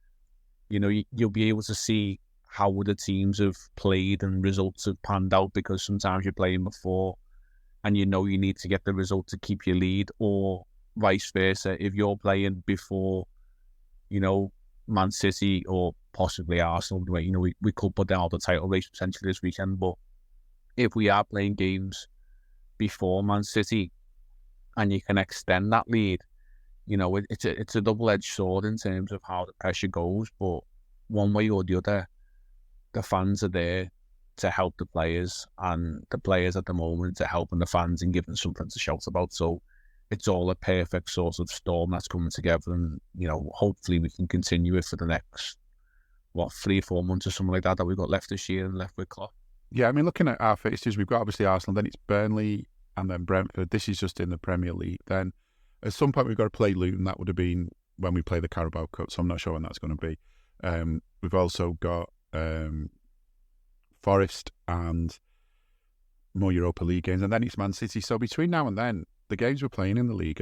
you know, you'll be able to see how the teams have played and results have panned out, because sometimes you're playing before and you know you need to get the result to keep your lead, or vice versa. If you're playing before, you know, Man City or possibly Arsenal, you know, we could put down the title race potentially this weekend, but if we are playing games before Man City and you can extend that lead, you know, it's a double-edged sword in terms of how the pressure goes. But one way or the other, the fans are there to help the players, and the players at the moment are helping the fans and giving something to shout about. So it's all a perfect sort of storm that's coming together, and hopefully we can continue it for the next 3 or 4 months or something like that we've got left this year and left with Klopp. Yeah, I mean, looking at our fixtures, we've got obviously Arsenal, then it's Burnley and then Brentford. This is just in the Premier League. Then at some point we've got to play Luton. That would have been when we play the Carabao Cup, so I'm not sure when that's going to be. We've also got Forest and more Europa League games, and then it's Man City. So between now and then, the games we're playing in the league,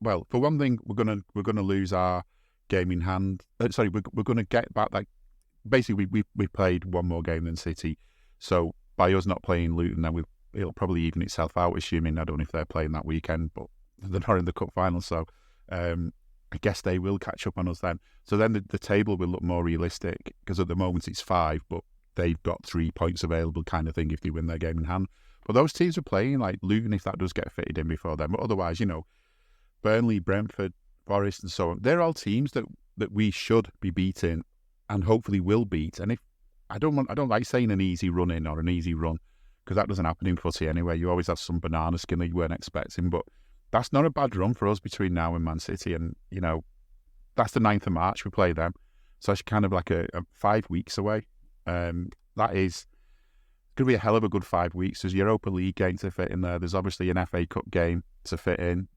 well, for one thing, we're gonna lose our game in hand. We're gonna get back that. Basically, we played one more game than City, so by us not playing Luton, then it'll probably even itself out. Assuming, I don't know if they're playing that weekend, but they're not in the cup final, so I guess they will catch up on us then. So then the table will look more realistic, because at the moment it's 5, but they've got 3 points available, kind of thing, if they win their game in hand. But those teams are playing, like Luton, if that does get fitted in before them. But otherwise, Burnley, Brentford, Forest, and so on, they're all teams that we should be beating, and hopefully will beat. And if I don't like saying an easy run in or an easy run, because that doesn't happen in footy anyway. You always have some banana skin that you weren't expecting, but that's not a bad run for us between now and Man City. And that's the 9th of March we play them, so it's kind of like a 5 weeks away. That is going to be a hell of a good 5 weeks. There's Europa League game to fit in there. There's obviously an FA Cup game to fit in.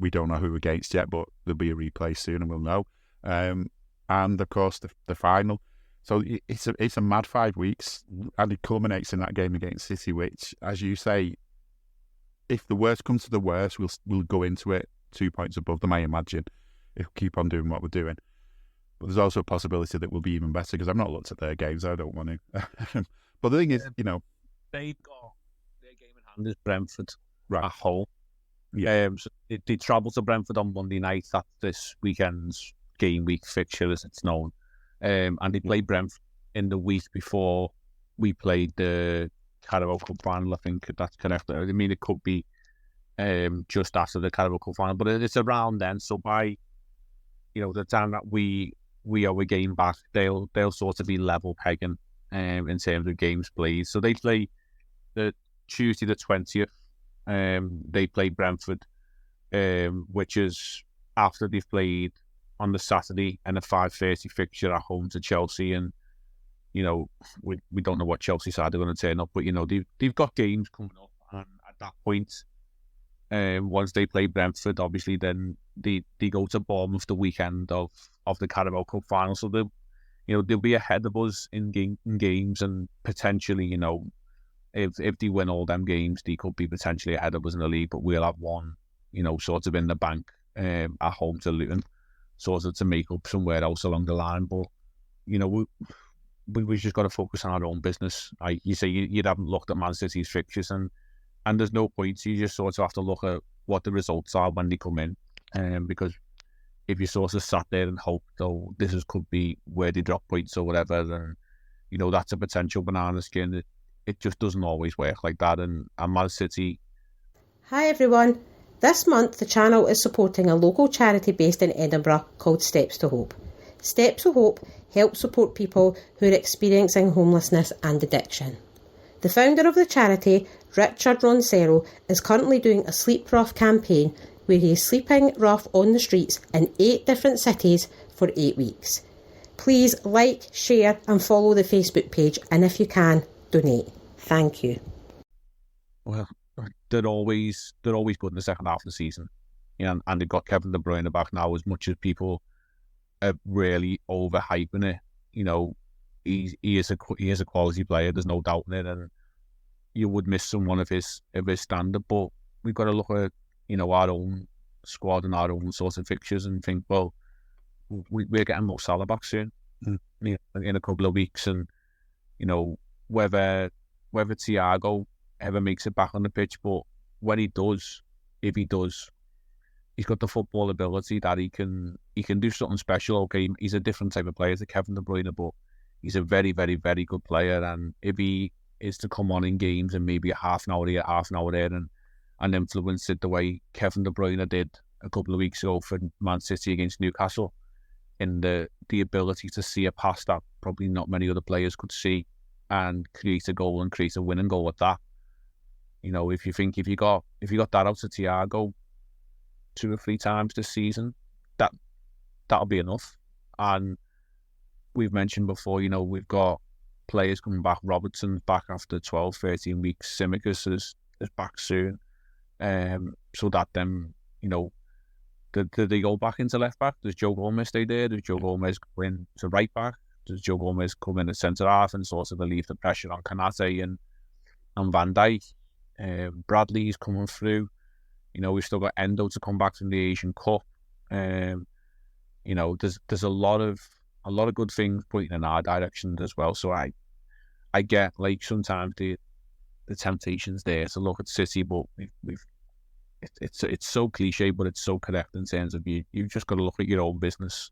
We don't know who against yet, but there'll be a replay soon and we'll know. And of course the final. So it's a mad 5 weeks, and it culminates in that game against City, which, as you say, if the worst comes to the worst, we'll go into it 2 points above them, I imagine, if we keep on doing what we're doing. But there's also a possibility that we'll be even better, because I've not looked at their games. I don't want to. But the thing is, they've got their game in hand is Brentford right at home. Yeah. So they travel to Brentford on Monday night. That's this weekend's game week fixture, as it's known. And they play Brentford in the week before we played the Carabao Cup final. I think that's correct. I mean, it could be just after the Carabao Cup final, but it's around then. So by the time that we are a game back, they'll sort of be level pegging in terms of games played. So they play the Tuesday the 20th. They play Brentford, which is after they've played on the Saturday and a 5:30 fixture at home to Chelsea. And we don't know what Chelsea side are going to turn up, but they've got games coming up, and at that point, once they play Brentford, obviously then they go to Bournemouth the weekend of the Carabao Cup final. So they'll be ahead of us in games, and potentially, if they win all them games, they could be potentially ahead of us in the league. But we'll have one, sort of in the bank at home to Luton, sort of to make up somewhere else along the line. But we just got to focus on our own business. Like you say, you haven't looked at Man City's fixtures, and there's no point. You just sort of have to look at what the results are when they come in, because if you sort of sat there and hoped, oh, could be where they drop points or whatever, then that's a potential banana skin. It just doesn't always work like that. And Man City. Hi everyone. This month the channel is supporting a local charity based in Edinburgh called Steps to Hope. Steps to Hope helps support people who are experiencing homelessness and addiction. The founder of the charity, Richard Roncero, is currently doing a sleep rough campaign where he is sleeping rough on the streets in 8 different cities for 8 weeks. Please like, share and follow the Facebook page, and if you can, donate. Thank you. Well, they're always good in the second half of the season. And they've got Kevin De Bruyne back now. As much as people are really overhyping it, he is a quality player. There's no doubt in it, and you would miss someone of his standard. But we've got to look at our own squad and our own sort of fixtures and think, well, we're getting Mo Salah back soon, in a couple of weeks, and whether Thiago ever makes it back on the pitch, but when he does, if he does, he's got the football ability that he can do something special. Okay, he's a different type of player to Kevin De Bruyne, but he's a very, very, very good player. And if he is to come on in games and maybe a half an hour here, half an hour there, and influence it the way Kevin De Bruyne did a couple of weeks ago for Man City against Newcastle in the ability to see a pass that probably not many other players could see and create a goal and create a winning goal at that. You know, if you got that out to Thiago 2 or 3 times this season, that'll be enough. And we've mentioned before, you know, we've got players coming back. Robertson's back after 12, 13 weeks. Cynics is back soon. So that then, you know, did they go back into left back? Does Joe Gomez stay there? Does Joe Gomez go in to right back? Does Joe Gomez come in at centre half and sort of relieve the pressure on Kanate and Van Dijk? Bradley's coming through. You know, we've still got Endo to come back from the Asian Cup. You know, there's a lot of good things pointing in our direction as well. So I get, like, sometimes the temptation's there to look at City, but it's so cliche, but it's so correct in terms of you've just got to look at your own business,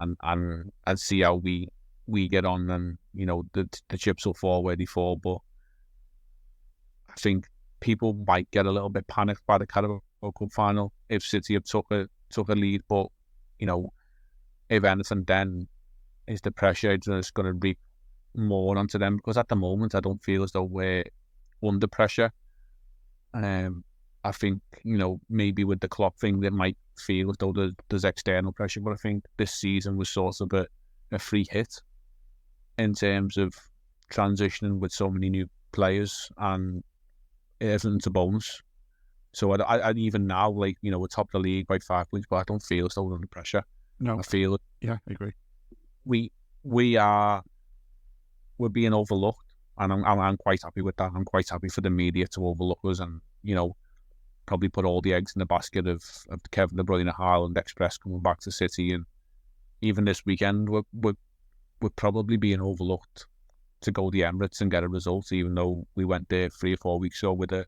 and see how we get on, and you know the chips will fall where they fall. But I think people might get a little bit panicked by the Carabao Cup final if City have took a lead, but you know, if anything, then is the pressure just going to reap more onto them, because at the moment I don't feel as though we're under pressure. I think, you know, maybe with the Klopp thing, they might feel as though there's external pressure, but I think this season was sort of a free hit in terms of transitioning with so many new players and everything to bonus. So I even now, like, you know, we're top of the league by 5 points, but I don't feel as though we're under pressure. No, I feel I agree. We're being overlooked, and I'm quite happy with that. I'm quite happy for the media to overlook us, and you know, probably put all the eggs in the basket of Kevin De Bruyne, Haaland, Express coming back to City, and even this weekend we're probably being overlooked to go the Emirates and get a result, even though we went there 3 or 4 weeks ago with a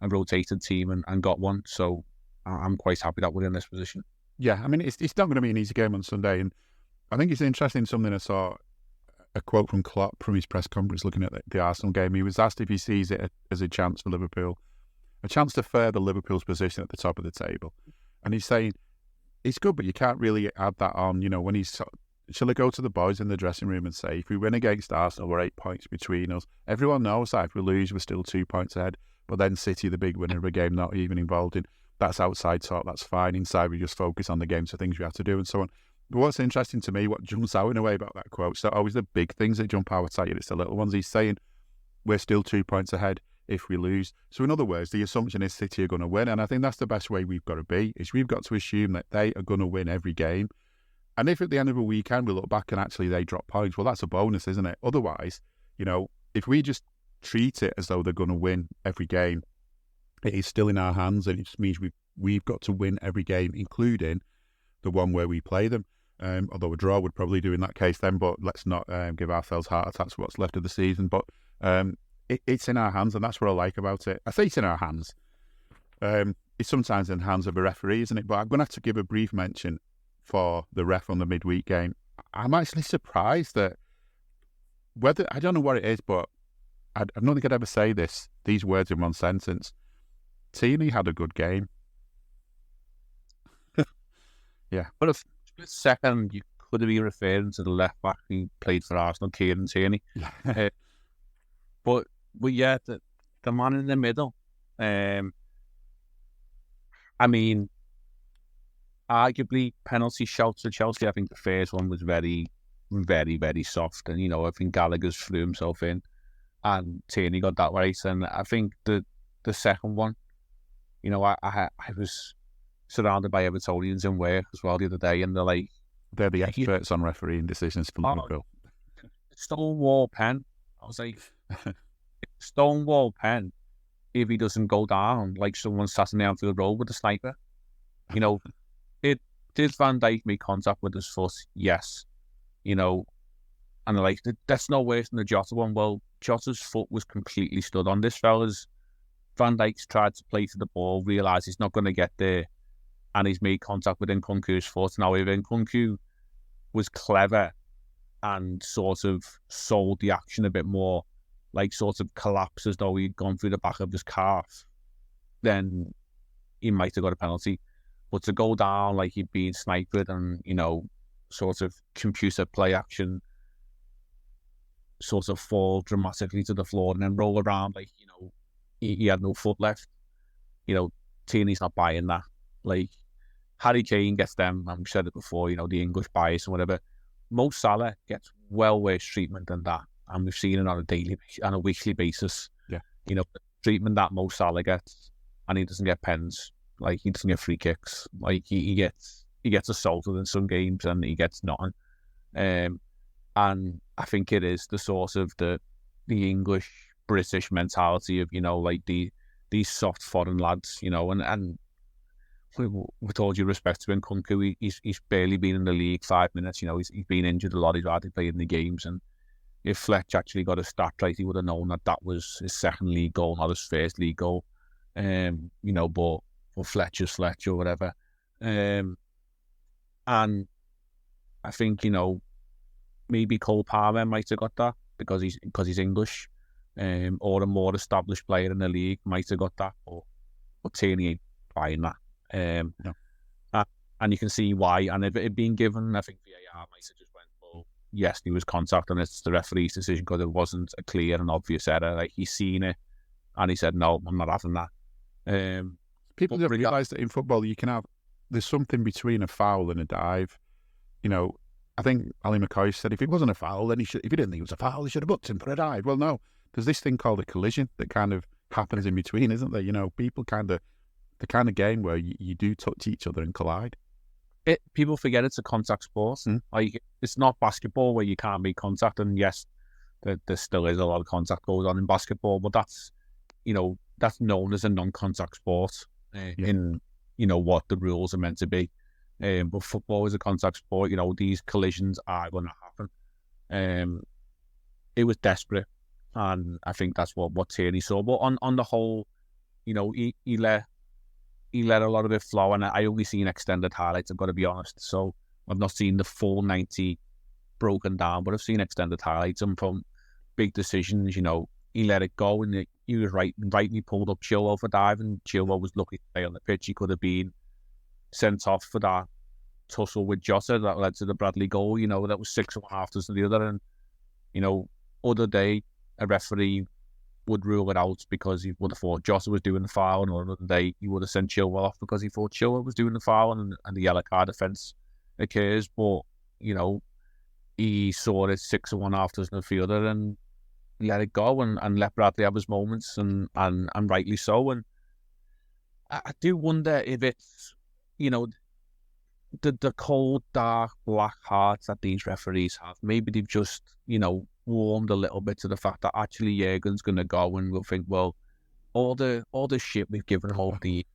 rotated team and got one. So I'm quite happy that we're in this position. Yeah, I mean, it's not going to be an easy game on Sunday, and I think it's interesting, something I saw, a quote from Klopp from his press conference looking at the Arsenal game. He was asked if he sees it as a chance for Liverpool, a chance to further Liverpool's position at the top of the table. And he's saying, it's good, but you can't really add that on, you know, when he's... Shall I go to the boys in the dressing room and say, if we win against Arsenal, we're 8 points between us. Everyone knows that if we lose, we're still 2 points ahead. But then City, the big winner of a game, not even involved in, that's outside talk, that's fine. Inside, we just focus on the games, the things we have to do and so on. But what's interesting to me, what jumps out in a way about that quote, so always the big things that jump out at you, it's the little ones. He's saying, we're still 2 points ahead if we lose. So in other words, the assumption is City are going to win. And I think that's the best way we've got to be, is we've got to assume that they are going to win every game. And if at the end of a weekend we look back and actually they drop points, well, that's a bonus, isn't it? Otherwise, you know, if we just treat it as though they're going to win every game, it is still in our hands, and it just means we've got to win every game, including the one where we play them. Although a draw would probably do in that case then, but let's not give ourselves heart attacks for what's left of the season. But it's in our hands, and that's what I like about it. I say it's in our hands. It's sometimes in the hands of a referee, isn't it? But I'm going to have to give a brief mention for the ref on the midweek game. I'm actually surprised that I don't know what it is, but I don't think I'd ever say these words in one sentence. Tierney had a good game. Yeah. But a split second, you could have been referring to the left back who played for Arsenal, Kieran Tierney. But yeah, the man in the middle. I mean, arguably penalty shouts for Chelsea. I think the first one was very, very, very soft, and you know, I think Gallagher's threw himself in, and Tierney got that right. And I think the second one, you know, I was surrounded by Evertonians in work as well the other day, and they're the experts on refereeing decisions for Liverpool. Stonewall pen. I was like, Stonewall pen. If he doesn't go down like someone sat in the Anfield Road with a sniper, you know. Did Van Dijk make contact with his foot? Yes. You know, and they're like, that's no worse than the Jota one. Well, Jota's foot was completely stood on. This fella's, Van Dijk's tried to play for the ball, realised he's not going to get there, and he's made contact with Nkunku's foot. Now, if Nkunku was clever and sort of sold the action a bit more, like sort of collapsed as though he'd gone through the back of his calf, then he might have got a penalty. But to go down like he'd been sniped and, you know, sort of computer play action sort of fall dramatically to the floor and then roll around like, he had no foot left. Tierney's not buying that. Like, Harry Kane gets them, I've said it before, the English bias and whatever. Mo Salah gets well worse treatment than that. And we've seen it on a weekly basis. Yeah. The treatment that Mo Salah gets, and he doesn't get pens. Like, he doesn't get free kicks. Like, he gets assaulted in some games and he gets nothing. And I think it is the sort of the English British mentality of, like these soft foreign lads, and with all due respect to Nkunku, he's barely been in the league 5 minutes. He's been injured a lot. He's hardly played in the games. And if Fletch actually got a stat right, he would have known that was his second league goal, not his first league goal. But Fletcher's Fletch or whatever. And I think, maybe Cole Palmer might have got that because he's English, or a more established player in the league might have got that, but Tierney ain't buying that. No. And you can see why. And if it had been given, I think VAR might have just went, well, yes, there was contact, and it's the referee's decision because it wasn't a clear and obvious error. Like, he's seen it, and he said, no, I'm not having that. People don't realise that in football there's something between a foul and a dive. I think Ali McCoy said if it wasn't a foul, then if he didn't think it was a foul, he should have booked him for a dive. Well, no, there's this thing called a collision that kind of happens in between, isn't there? People the kind of game where you do touch each other and collide. People forget it's a contact sport. Like, it's not basketball where you can't make contact, and yes, there still is a lot of contact goes on in basketball, but that's known as a non-contact sport in what the rules are meant to be. But football is a contact sport. These collisions are going to happen. It was desperate, and I think that's what Tierney saw. But on the whole, he let a lot of it flow, and I only seen extended highlights, I've got to be honest. So I've not seen the full 90 broken down, but I've seen extended highlights, and from big decisions, he let it go, and he was rightly pulled up Chilwell for diving. Chilwell was lucky to stay on the pitch. He could have been sent off for that tussle with Jota that led to the Bradley goal. That was 6.5 to the other, and other day a referee would rule it out because he would have thought Jota was doing the foul, and another day he would have sent Chilwell off because he thought Chilwell was doing the foul, and the yellow card offence occurs. But he saw it 6.5 to the other and let it go, and let Bradley have his moments, and rightly so. And I do wonder if it's the cold, dark, black hearts that these referees have. Maybe they've just, warmed a little bit to the fact that actually Jurgen's going to go, and we'll think, well, all the shit we've given him over the years,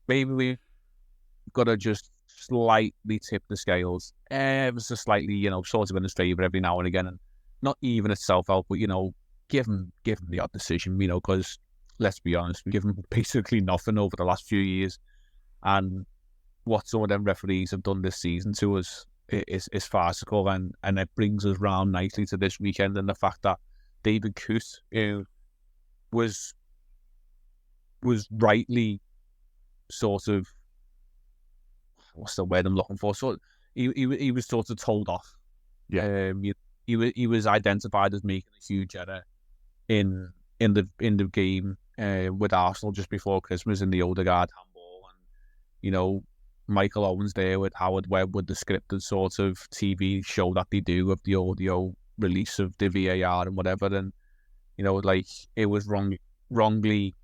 maybe we've got to just slightly tip the scales, ever so slightly, sort of in his favour every now and again, and not even itself out, but, give him the odd decision, because let's be honest, we've given him basically nothing over the last few years, and what some of them referees have done this season to us is farcical, and it brings us round nicely to this weekend, and the fact that David Coote was rightly sort of, what's the word I'm looking for? So he was sort of told off. Yeah. He was identified as making a huge error in the game with Arsenal just before Christmas in the Odegaard handball, and Michael Owen's there with Howard Webb with the scripted sort of TV show that they do of the audio release of the VAR and whatever, and it was wrongly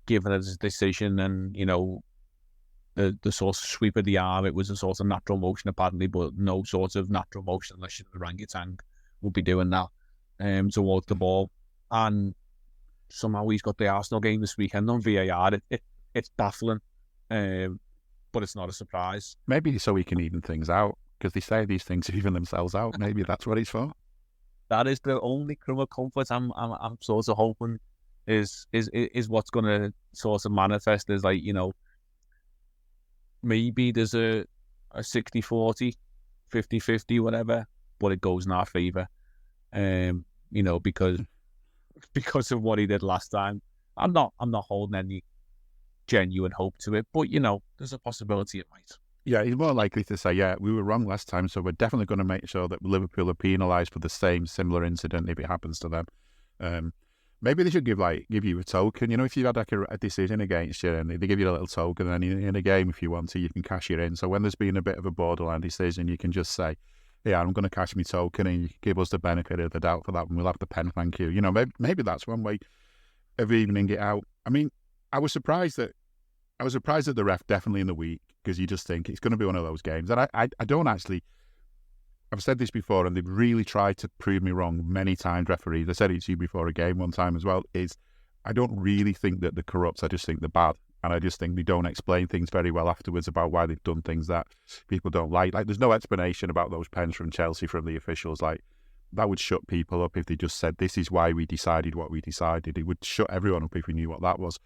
given as a decision, and the sort of sweep of the arm, it was a sort of natural motion apparently, but no sort of natural motion unless you're an orangutan would be doing that towards the ball. And somehow he's got the Arsenal game this weekend on VAR. It's baffling, but it's not a surprise. Maybe so he can even things out, because they say these things even themselves out. Maybe that's what he's for. That is the only crumb of comfort I'm sort of hoping is what's going to sort of manifest is maybe there's a 60-40, 50-50, whatever, but it goes in our favour. Because of what he did last time. I'm not holding any genuine hope to it, but there's a possibility it might. Yeah, he's more likely to say, yeah, we were wrong last time, so we're definitely going to make sure that Liverpool are penalised for the same similar incident if it happens to them. Maybe they should give you a token. You know, if you had like a decision against you, and they give you a little token, and in a game, if you want to, you can cash it in. So when there's been a bit of a borderline decision, you can just say, yeah, I'm going to cash my token, and you can give us the benefit of the doubt for that, and we'll have the pen, thank you. You know, maybe that's one way of evening it out. I mean, I was surprised that the ref definitely in the week, because you just think it's going to be one of those games. And I don't actually, I've said this before, and they've really tried to prove me wrong many times, referees. I said it to you before a game one time as well, is I don't really think that they're corrupt. I just think they're bad. And I just think they don't explain things very well afterwards about why they've done things that people don't like. Like, there's no explanation about those pens from Chelsea from the officials. Like, that would shut people up if they just said, this is why we decided what we decided. It would shut everyone up if we knew what that was.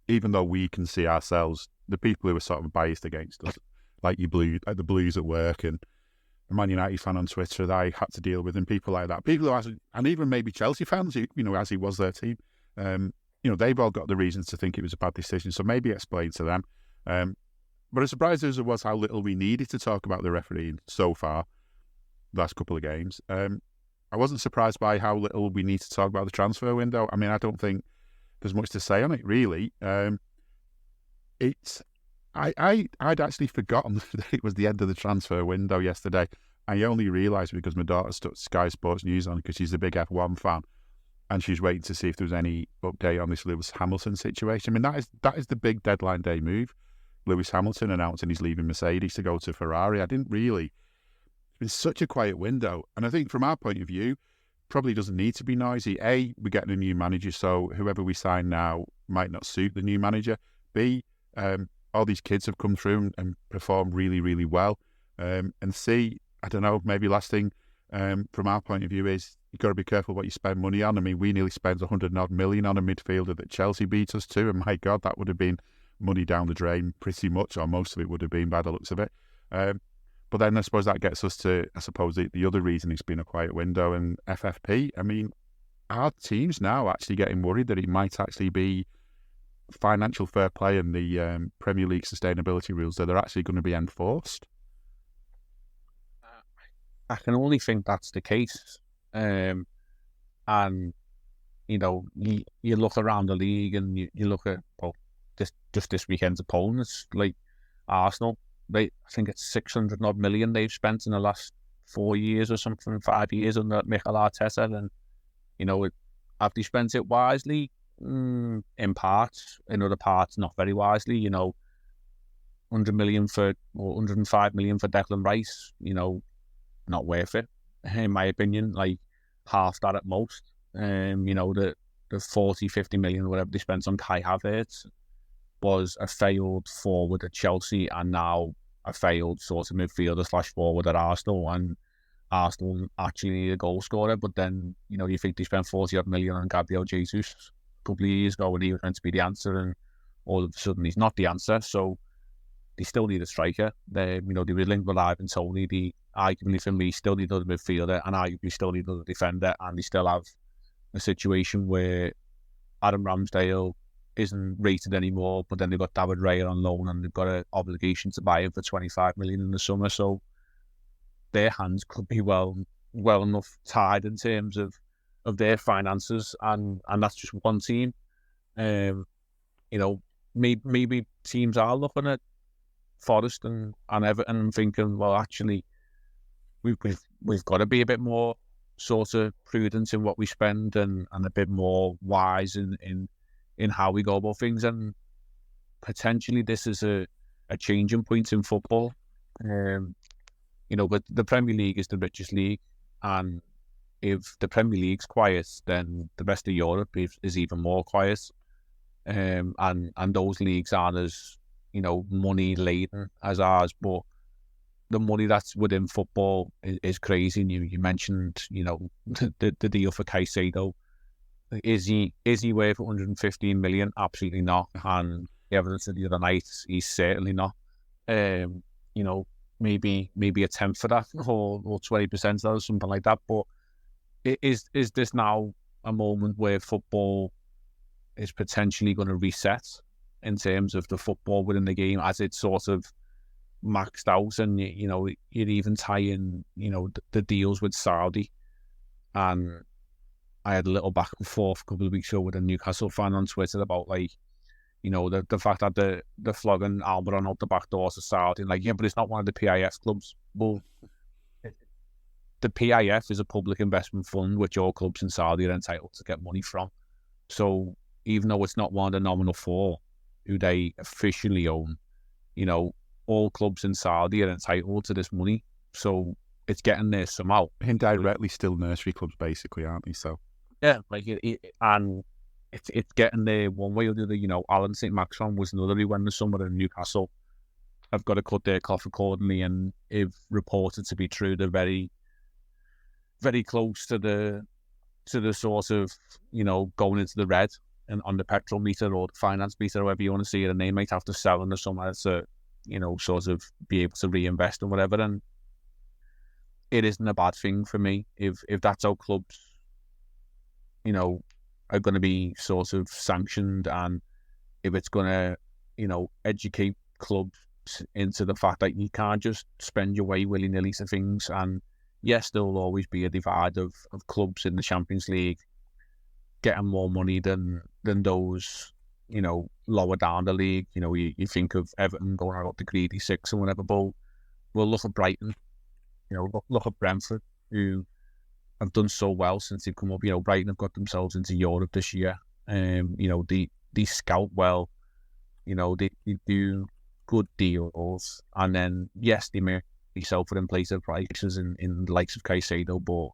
Even though we can see ourselves, the people who are sort of biased against us, like the Blues at work and a Man United fan on Twitter that I had to deal with, and people like that, people who and even maybe Chelsea fans, you know, as he was their team, you know, they've all got the reasons to think it was a bad decision. So maybe explain to them. But as surprised as it was how little we needed to talk about the refereeing so far, the last couple of games, I wasn't surprised by how little we need to talk about the transfer window. I mean, I don't think there's much to say on it, really. I'd actually forgotten that it was the end of the transfer window yesterday. I only realised because my daughter stuck Sky Sports News on, because she's a big F1 fan, and she's waiting to see if there was any update on this Lewis Hamilton situation. I mean, that is the big deadline day move. Lewis Hamilton announcing he's leaving Mercedes to go to Ferrari. It's been such a quiet window. And I think from our point of view, probably doesn't need to be noisy. A, we're getting a new manager, so whoever we sign now might not suit the new manager. B, all these kids have come through and performed really, really well. And C, I don't know, maybe last thing from our point of view is you've got to be careful what you spend money on. I mean, we nearly spent 100-odd million on a midfielder that Chelsea beat us to, and my God, that would have been money down the drain pretty much, or most of it would have been by the looks of it. But then I suppose that gets us to, the other reason it's been a quiet window, and FFP. I mean, our team's now actually getting worried that it might actually be financial fair play and the Premier League sustainability rules that are actually going to be enforced. I can only think that's the case. And, you know, you look around the league and you look at, well, this weekend's opponents, like Arsenal. I think it's 600-odd million they've spent in the last 4 years or something, 5 years under Mikel Arteta. And, you know, have they spent it wisely? In parts, in other parts, not very wisely. You know, 100 million or 105 million for Declan Rice, you know, not worth it, in my opinion. Like, half that at most. You know, the 40, 50 million, whatever they spent on Kai Havertz was a failed forward at Chelsea, and now a failed sort of midfielder / forward at Arsenal. And Arsenal actually need a goal scorer, but then, you know, you think they spent 40-odd million on Gabriel Jesus a couple of years ago when he was meant to be the answer, and all of a sudden he's not the answer. So they still need a striker. They were linked with Ivan Toney. They arguably, for me, still need another midfielder, and arguably still need another defender. And they still have a situation where Adam Ramsdale isn't rated anymore, but then they've got David Raya on loan, and they've got an obligation to buy him for 25 million in the summer. So their hands could be well enough tied in terms of their finances, and that's just one team. You know, maybe teams are looking at Forest and Everton and thinking, well, actually, we've got to be a bit more sort of prudent in what we spend, and a bit more wise in how we go about things. And potentially this is a changing point in football. You know, but the Premier League is the richest league, and if the Premier League's quiet, then the rest of Europe is even more quiet. And those leagues aren't as, you know, money laden as ours, but the money that's within football is crazy. And you mentioned, you know, the deal for Caicedo. Is he worth 115 million? Absolutely not. And the evidence of the other night, he's certainly not. You know, maybe a tenth for that, or 20% of that, or something like that. But is this now a moment where football is potentially going to reset in terms of the football within the game, as it sort of maxed out, and you'd even tie in, the deals with Saudi. And I had a little back and forth a couple of weeks ago with a Newcastle fan on Twitter about the fact that they're flogging Almiron out the back door to Saudi, and but it's not one of the PIF clubs. Well, the PIF is a public investment fund which all clubs in Saudi are entitled to get money from. So even though it's not one of the nominal four who they officially own, all clubs in Saudi are entitled to this money. So it's getting there somehow. Indirectly still nursery clubs, basically, aren't they? So yeah, and it's getting there one way or the other. Alan St. Maxon was another who went to somewhere in Newcastle. I've got to cut their cloth accordingly, and if reported to be true, they're very, very close to the sort of, going into the red and on the petrol meter or the finance meter, however you want to see it, and they might have to sell into somewhere to, sort of be able to reinvest and whatever. And it isn't a bad thing for me if that's how clubs, are going to be sort of sanctioned, and if it's going to, educate clubs into the fact that you can't just spend your way willy-nilly to things. And yes, there will always be a divide of clubs in the Champions League getting more money than those, lower down the league. You think of Everton going out the greedy six and whatever, but we'll look at Brighton, look at Brentford, who have done so well since they've come up. Brighton have got themselves into Europe this year. They scout well, they do good deals, and then yes, they may be selling inflated prices in the likes of Caicedo, but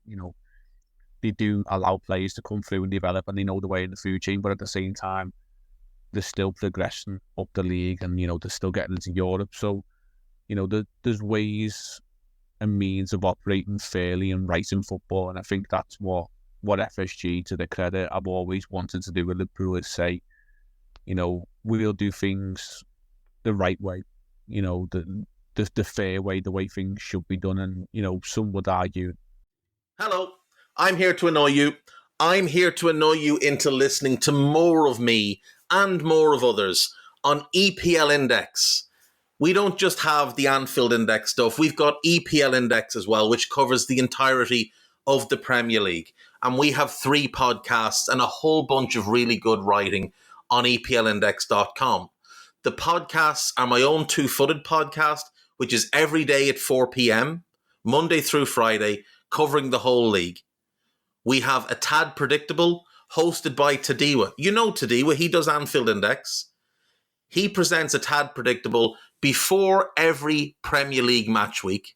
they do allow players to come through and develop, and they know the way in the food chain. But at the same time, they're still progressing up the league, and they're still getting into Europe. So there's ways and means of operating fairly and right in football, and I think that's what FSG, to their credit, I've always wanted to do with Liverpool, is say, we'll do things the right way, the fair way, the way things should be done. And some would argue, hello, I'm here to annoy you. I'm here to annoy you into listening to more of me and more of others on EPL Index. We don't just have the Anfield Index stuff. We've got EPL Index as well, which covers the entirety of the Premier League. And we have 3 podcasts and a whole bunch of really good writing on EPLindex.com. The podcasts are my own two-footed podcast, which is every day at 4 p.m, Monday through Friday, covering the whole league. We have A Tad Predictable, hosted by Tadiwa. You know Tadiwa, he does Anfield Index. He presents A Tad Predictable before every Premier League match week.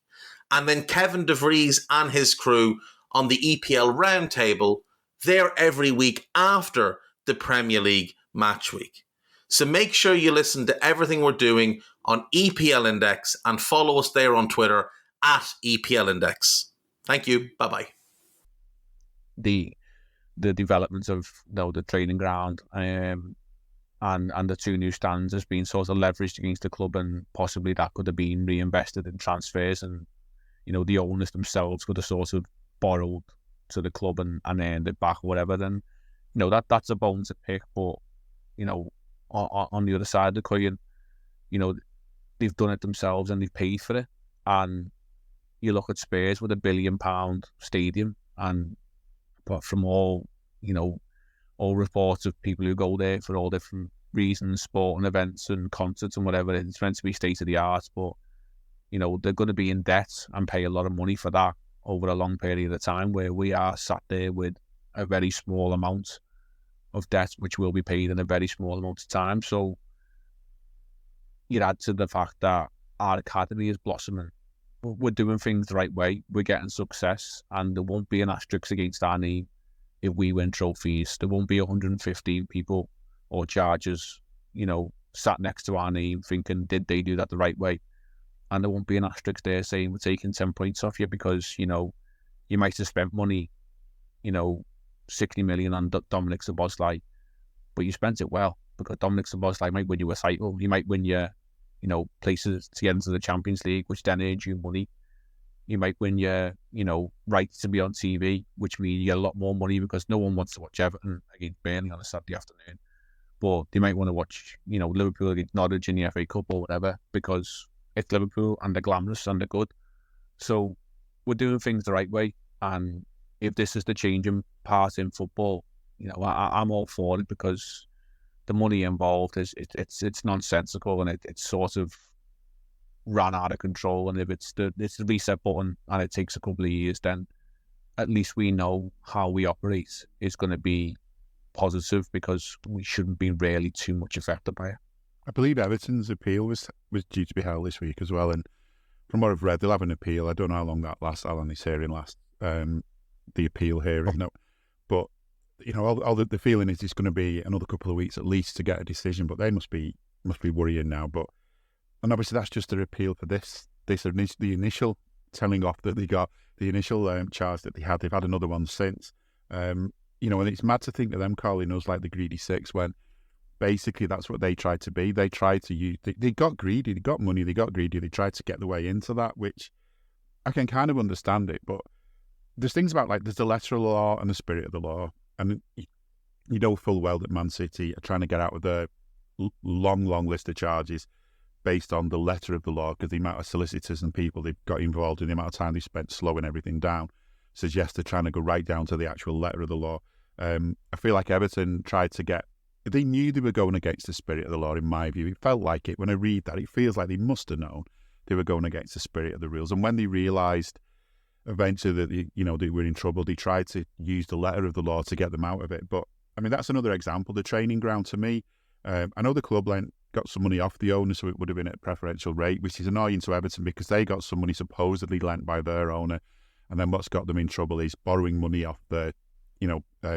And then Kevin DeVries and his crew on the EPL Roundtable, they're every week after the Premier League match week. So make sure you listen to everything we're doing on EPL Index and follow us there on Twitter at EPL Index. Thank you. Bye-bye. The development of the training ground and the 2 new stands has been sort of leveraged against the club, and possibly that could have been reinvested in transfers, and the owners themselves could have sort of borrowed to the club and earned it back or whatever. Then that's a bone to pick, but on the other side of the coin, they've done it themselves and they've paid for it. And you look at Spurs with £1 billion stadium, and but from all reports of people who go there for all different reasons, sporting events and concerts and whatever, it's meant to be state of the art, but they're going to be in debt and pay a lot of money for that over a long period of time, where we are sat there with a very small amount of debt which will be paid in a very small amount of time. So you add to the fact that our academy is blossoming. We're doing things the right way, we're getting success, and there won't be an asterisk against our name if we win trophies. There won't be 150 people or charges, sat next to our name thinking, did they do that the right way? And there won't be an asterisk there saying we're taking 10 points off you because, you might have spent money, 60 million on Dominic Szoboszlai, but you spent it well, because Dominic Szoboszlai might win you a title. He might win you, places to get into the Champions League, which then earns you money. You might win your, rights to be on TV, which means you get a lot more money because no one wants to watch Everton against Burnley on a Saturday afternoon. But they might want to watch, Liverpool against Norwich in the FA Cup or whatever, because it's Liverpool and they're glamorous and they're good. So we're doing things the right way. And if this is the changing part in football, I'm all for it, because the money involved it's nonsensical, and it's sort of ran out of control. And if it's the reset button and it takes a couple of years, then at least we know how we operate is going to be positive, because we shouldn't be really too much affected by it. I believe Everton's appeal was due to be held this week as well, and from what I've read, they'll have an appeal. I don't know how long that lasts, how long this hearing lasts, the appeal hearing. No, but all the feeling is it's going to be another couple of weeks at least to get a decision. But they must be worrying now. And obviously that's just their appeal for this. The initial telling off that they got, the initial charge that they had. They've had another one since. And it's mad to think of them calling us like the greedy six, when basically that's what they tried to be. They tried to use, they got greedy, they got money, they got greedy, they tried to get the way into that, which I can kind of understand it. But there's things about, like, there's the letter of the law and the spirit of the law. And you know full well that Man City are trying to get out of the long list of charges based on the letter of the law, because the amount of solicitors and people they've got involved in, the amount of time they spent slowing everything down, suggests they're trying to go right down to the actual letter of the law. I feel like Everton tried to get, they knew they were going against the spirit of the law, in my view. It felt like it. When I read that, it feels like they must have known they were going against the spirit of the rules. And when they realised eventually that they were in trouble, they tried to use the letter of the law to get them out of it. But, I mean, that's another example. The training ground, to me, I know the club got some money off the owner, so it would have been at a preferential rate, which is annoying to Everton, because they got some money supposedly lent by their owner. And then what's got them in trouble is borrowing money off the,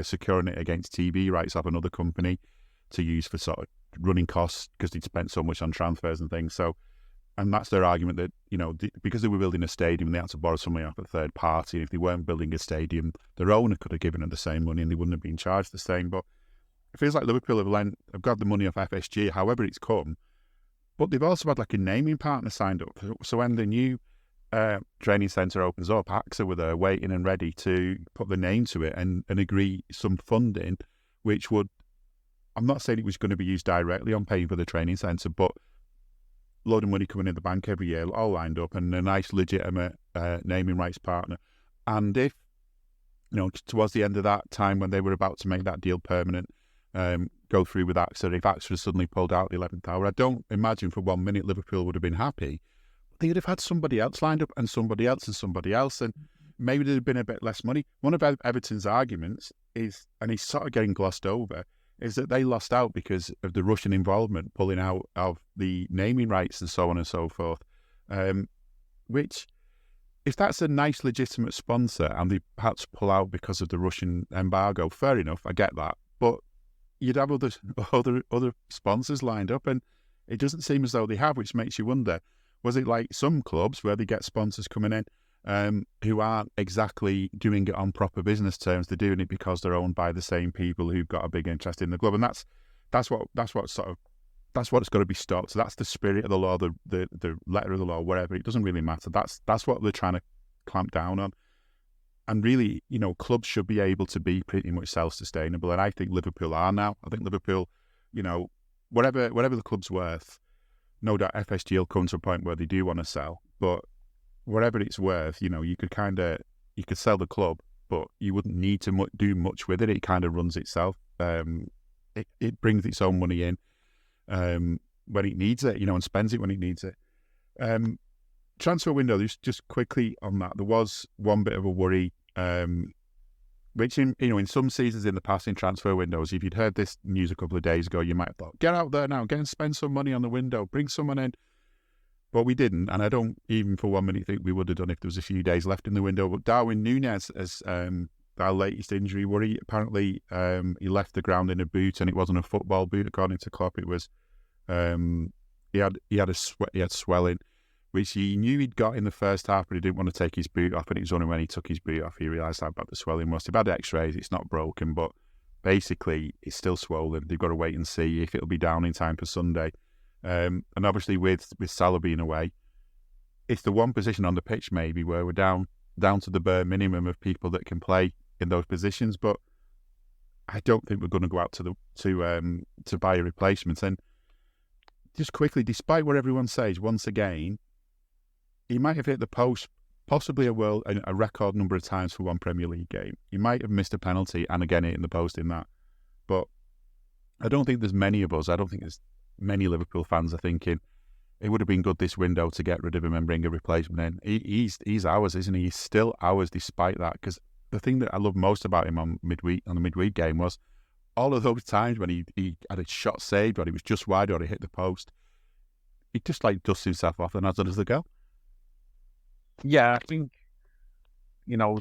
securing it against TV rights of another company to use for sort of running costs, because they'd spent so much on transfers and things. So, and that's their argument, that, because they were building a stadium, they had to borrow some money off a third party. And if they weren't building a stadium, their owner could have given them the same money and they wouldn't have been charged the same. But it feels like Liverpool have got the money off FSG, however it's come. But they've also had like a naming partner signed up. So when the new training centre opens up, AXA were there waiting and ready to put the name to it and agree some funding, which would, I'm not saying it was going to be used directly on paying for the training centre, but a load of money coming in the bank every year, all lined up, and a nice legitimate naming rights partner. And if, towards the end of that time when they were about to make that deal permanent, go through with AXA, if AXA suddenly pulled out the 11th hour, I don't imagine for 1 minute Liverpool would have been happy. They would have had somebody else lined up, and somebody else, and somebody else, and maybe there'd have been a bit less money. One of Everton's arguments is, and he's sort of getting glossed over, is that they lost out because of the Russian involvement, pulling out of the naming rights and so on and so forth. Which, if that's a nice legitimate sponsor and they perhaps pull out because of the Russian embargo, fair enough, I get that. But you'd have other sponsors lined up, and it doesn't seem as though they have, which makes you wonder, was it like some clubs where they get sponsors coming in who aren't exactly doing it on proper business terms? They're doing it because they're owned by the same people who've got a big interest in the club, and that's what's got to be stopped. So that's the spirit of the law, the letter of the law, whatever. It doesn't really matter. That's what they're trying to clamp down on. And really, clubs should be able to be pretty much self-sustainable, and I think Liverpool are now. I think Liverpool, whatever the club's worth, no doubt FSG will come to a point where they do want to sell, but whatever it's worth, you could sell the club, but you wouldn't need to do much with it. It kind of runs itself. It brings its own money in when it needs it, and spends it when it needs it. Transfer window, just quickly on that, there was one bit of a worry, which in some seasons in the past in transfer windows, if you'd heard this news a couple of days ago, you might have thought, get out there now, go and spend some money on the window, bring someone in. But we didn't, and I don't even for 1 minute think we would have done if there was a few days left in the window. But Darwin Núñez, as our latest injury worry, apparently he left the ground in a boot, and it wasn't a football boot, according to Klopp. It was he had swelling, which he knew he'd got in the first half, but he didn't want to take his boot off, and it was only when he took his boot off he realised how bad the swelling was. They've had x-rays, it's not broken, but basically it's still swollen. They've got to wait and see if it'll be down in time for Sunday. And obviously with Salah being away, it's the one position on the pitch maybe where we're down to the bare minimum of people that can play in those positions. But I don't think we're going to go out to buy a replacement. And just quickly, despite what everyone says, once again, he might have hit the post possibly a record number of times for one Premier League game. He might have missed a penalty and again hitting the post in that. But I don't think there's many of us, I don't think there's many Liverpool fans are thinking it would have been good this window to get rid of him and bring a replacement in. He's ours, isn't he? He's still ours despite that. Because the thing that I love most about him on the midweek game was all of those times when he had a shot saved or he was just wide or he hit the post, he just like dusts himself off and as does the go. Yeah, I think, you know,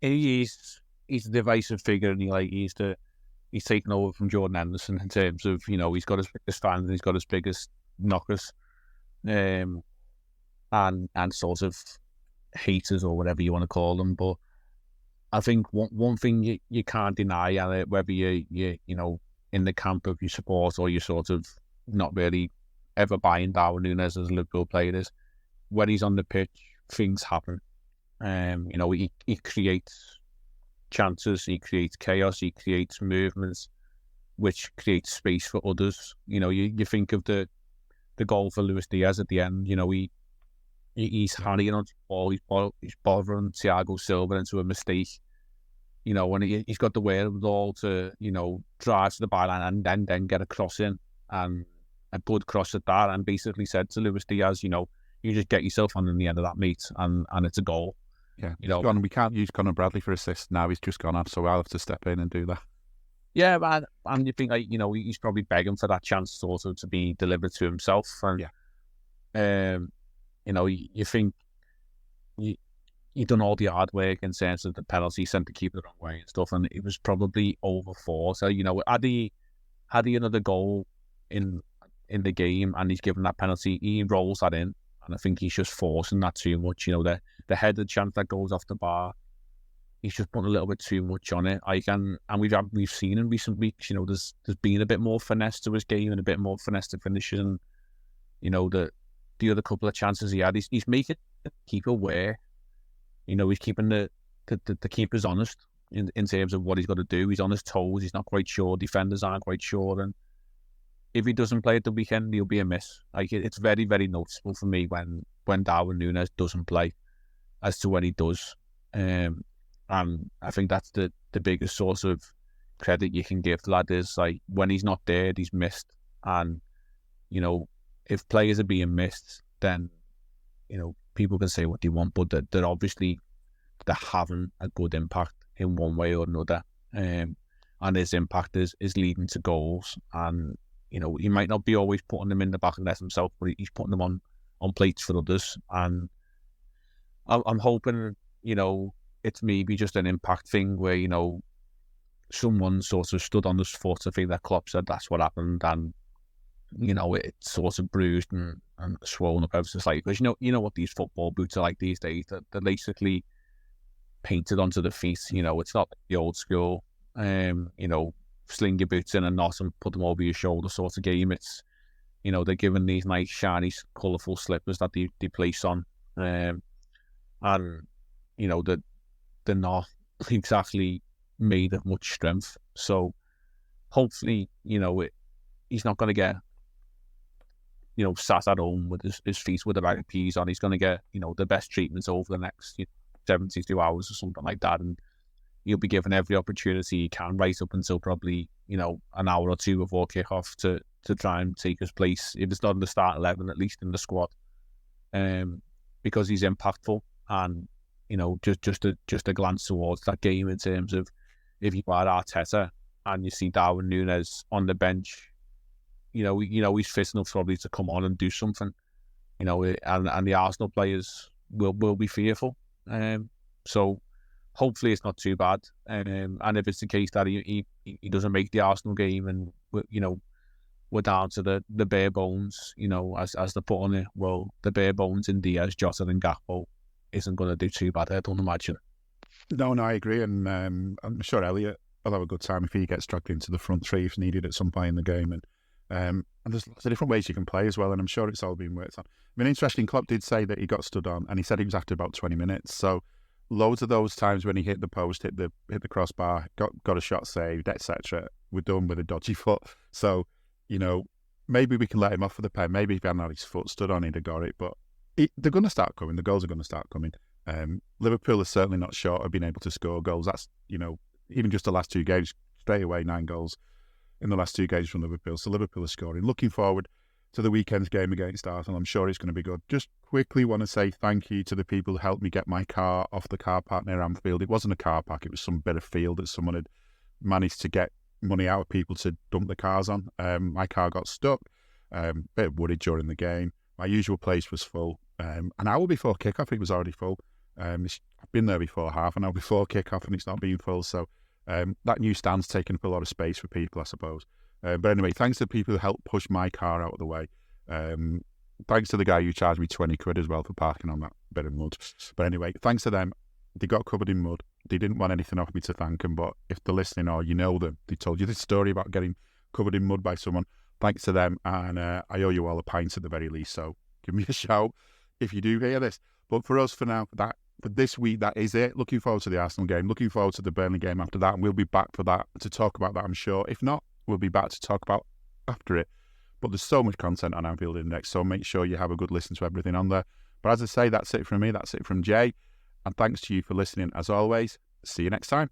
he's a divisive figure, and he's taken over from Jordan Henderson in terms of, you know, he's got his biggest fans and he's got his biggest knockers, and sort of haters or whatever you want to call them. But I think one thing you can't deny, and whether you know, in the camp of your support or you're sort of not really ever buying Darwin Núñez as a Liverpool player, is when he's on the pitch, things happen. You know, he creates chances, he creates chaos, he creates movements, which creates space for others. You know, you think of the goal for Luis Diaz at the end. You know, he's harrying on the ball, he's bothering Thiago Silva into a mistake. You know, and he's got the wherewithal to, you know, drive to the byline and then get a cross in, and a good cross at that, and basically said to Luis Diaz, you know, you just get yourself on the end of that, mate, and it's a goal. Yeah, you know, we can't use Conor Bradley for assists now. He's just gone off, so I'll have to step in and do that. Yeah, man, and you think, like, you know, he's probably begging for that chance also to be delivered to himself. And you know, you think you done all the hard work in terms of the penalty, sent the keeper the wrong way and stuff, and it was probably over for. So, you know, had he another goal in the game and he's given that penalty, he rolls that in. And I think he's just forcing that too much. You know, the headed chance that goes off the bar, he's just putting a little bit too much on it. And we've seen in recent weeks, you know, there's been a bit more finesse to his game and a bit more finesse to finishes. And, you know, the other couple of chances he had, he's making the keeper aware. You know, he's keeping the keepers honest in terms of what he's got to do. He's on his toes. He's not quite sure. Defenders aren't quite sure. And if he doesn't play at the weekend, he'll be a miss. Like, it's very, very noticeable for me when Darwin Núñez doesn't play as to when he does. And I think that's the biggest source of credit you can give the lad, is like, when he's not there, he's missed. And, you know, if players are being missed, then, you know, people can say what they want, but they're obviously having a good impact in one way or another. And his impact is leading to goals. And, you know, he might not be always putting them in the back of the net himself, but he's putting them on plates for others. And I'm hoping, you know, it's maybe just an impact thing where, you know, someone sort of stood on his foot. I think that Klopp said that's what happened, and, you know, it's sort of bruised and swollen up ever so slightly. Because you know what these football boots are like these days. They're basically painted onto the feet. You know, it's not the old school, you know, sling your boots in a knot and put them over your shoulder sort of game. It's, you know, they're given these nice, shiny, colourful slippers that they place on. And, you know, they're not exactly made of much strength. So hopefully, you know, he's not going to get, you know, sat at home with his feet with the bag of peas on. He's going to get, you know, the best treatments over the next 72 hours or something like that. And he'll be given every opportunity he can, right up until probably, you know, an hour or two before kick-off to try and take his place. If it's not in the start 11, at least in the squad, because he's impactful. And, you know, just a glance towards that game in terms of, if you are Arteta and you see Darwin Núñez on the bench, you know he's fit enough probably to come on and do something. You know, and the Arsenal players will be fearful. So hopefully it's not too bad. And if it's the case that he doesn't make the Arsenal game, and, you know, we're down to the bare bones, you know, as they put on it, well, the bare bones in Diaz, Jota and Gakpo isn't going to do too bad, I don't imagine. No, I agree. And I'm sure Elliot will have a good time if he gets dragged into the front three if needed at some point in the game. And there's lots of different ways you can play as well, and I'm sure it's all been worked on. I mean, interesting, Klopp did say that he got stood on, and he said he was after about 20 minutes. So loads of those times when he hit the post, hit the crossbar, got a shot saved, etc., were done with a dodgy foot. So, you know, maybe we can let him off with the pen. Maybe if he hadn't had his foot stood on, he'd have got it. But they're going to start coming. The goals are going to start coming. Liverpool are certainly not short of being able to score goals. That's, even just the last 2 games, straight away 9 goals in the last 2 games from Liverpool. So Liverpool are scoring. Looking forward to the weekend's game against Arsenal. I'm sure it's going to be good. Just quickly want to say thank you to the people who helped me get my car off the car park near Anfield. It wasn't a car park, it was some bit of field that someone had managed to get money out of people to dump the cars on. My car got stuck, bit of worried during the game. My usual place was full. An hour before kickoff, it was already full. I've been there before half an hour before kickoff and it's not been full. So that new stand's taking up a lot of space for people, I suppose. But anyway, thanks to the people who helped push my car out of the way. Thanks to the guy who charged me 20 quid as well for parking on that bit of mud. But anyway, thanks to them. They got covered in mud. They didn't want anything off me to thank them, but if they're listening or you know them, they told you this story about getting covered in mud by someone. Thanks to them, and I owe you all a pint at the very least, so give me a shout if you do hear this. But for us, for now, for this week, that is it. Looking forward to the Arsenal game, looking forward to the Burnley game after that, and we'll be back for that, to talk about that, I'm sure. If not, we'll be back to talk about after it. But there's so much content on Anfield Index, so make sure you have a good listen to everything on there. But as I say, that's it from me, that's it from Jay, and thanks to you for listening as always. See you next time.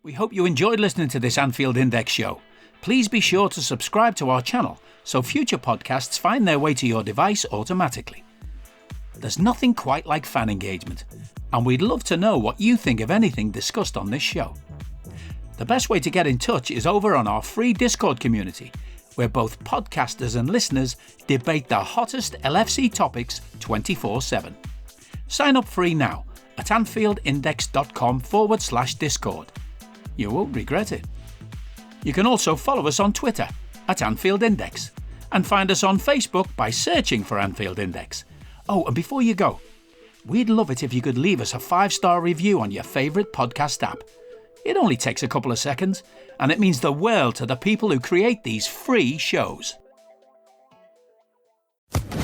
We hope you enjoyed listening to this Anfield Index show. Please be sure to subscribe to our channel so future podcasts find their way to your device automatically. There's nothing quite like fan engagement, and we'd love to know what you think of anything discussed on this show. The best way to get in touch is over on our free Discord community, where both podcasters and listeners debate the hottest LFC topics 24/7. Sign up free now at anfieldindex.com/Discord. You won't regret it. You can also follow us on Twitter at Anfield Index and find us on Facebook by searching for Anfield Index. Oh, and before you go, we'd love it if you could leave us a 5-star review on your favourite podcast app. It only takes a couple of seconds, and it means the world to the people who create these free shows.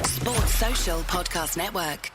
Sports Social Podcast Network.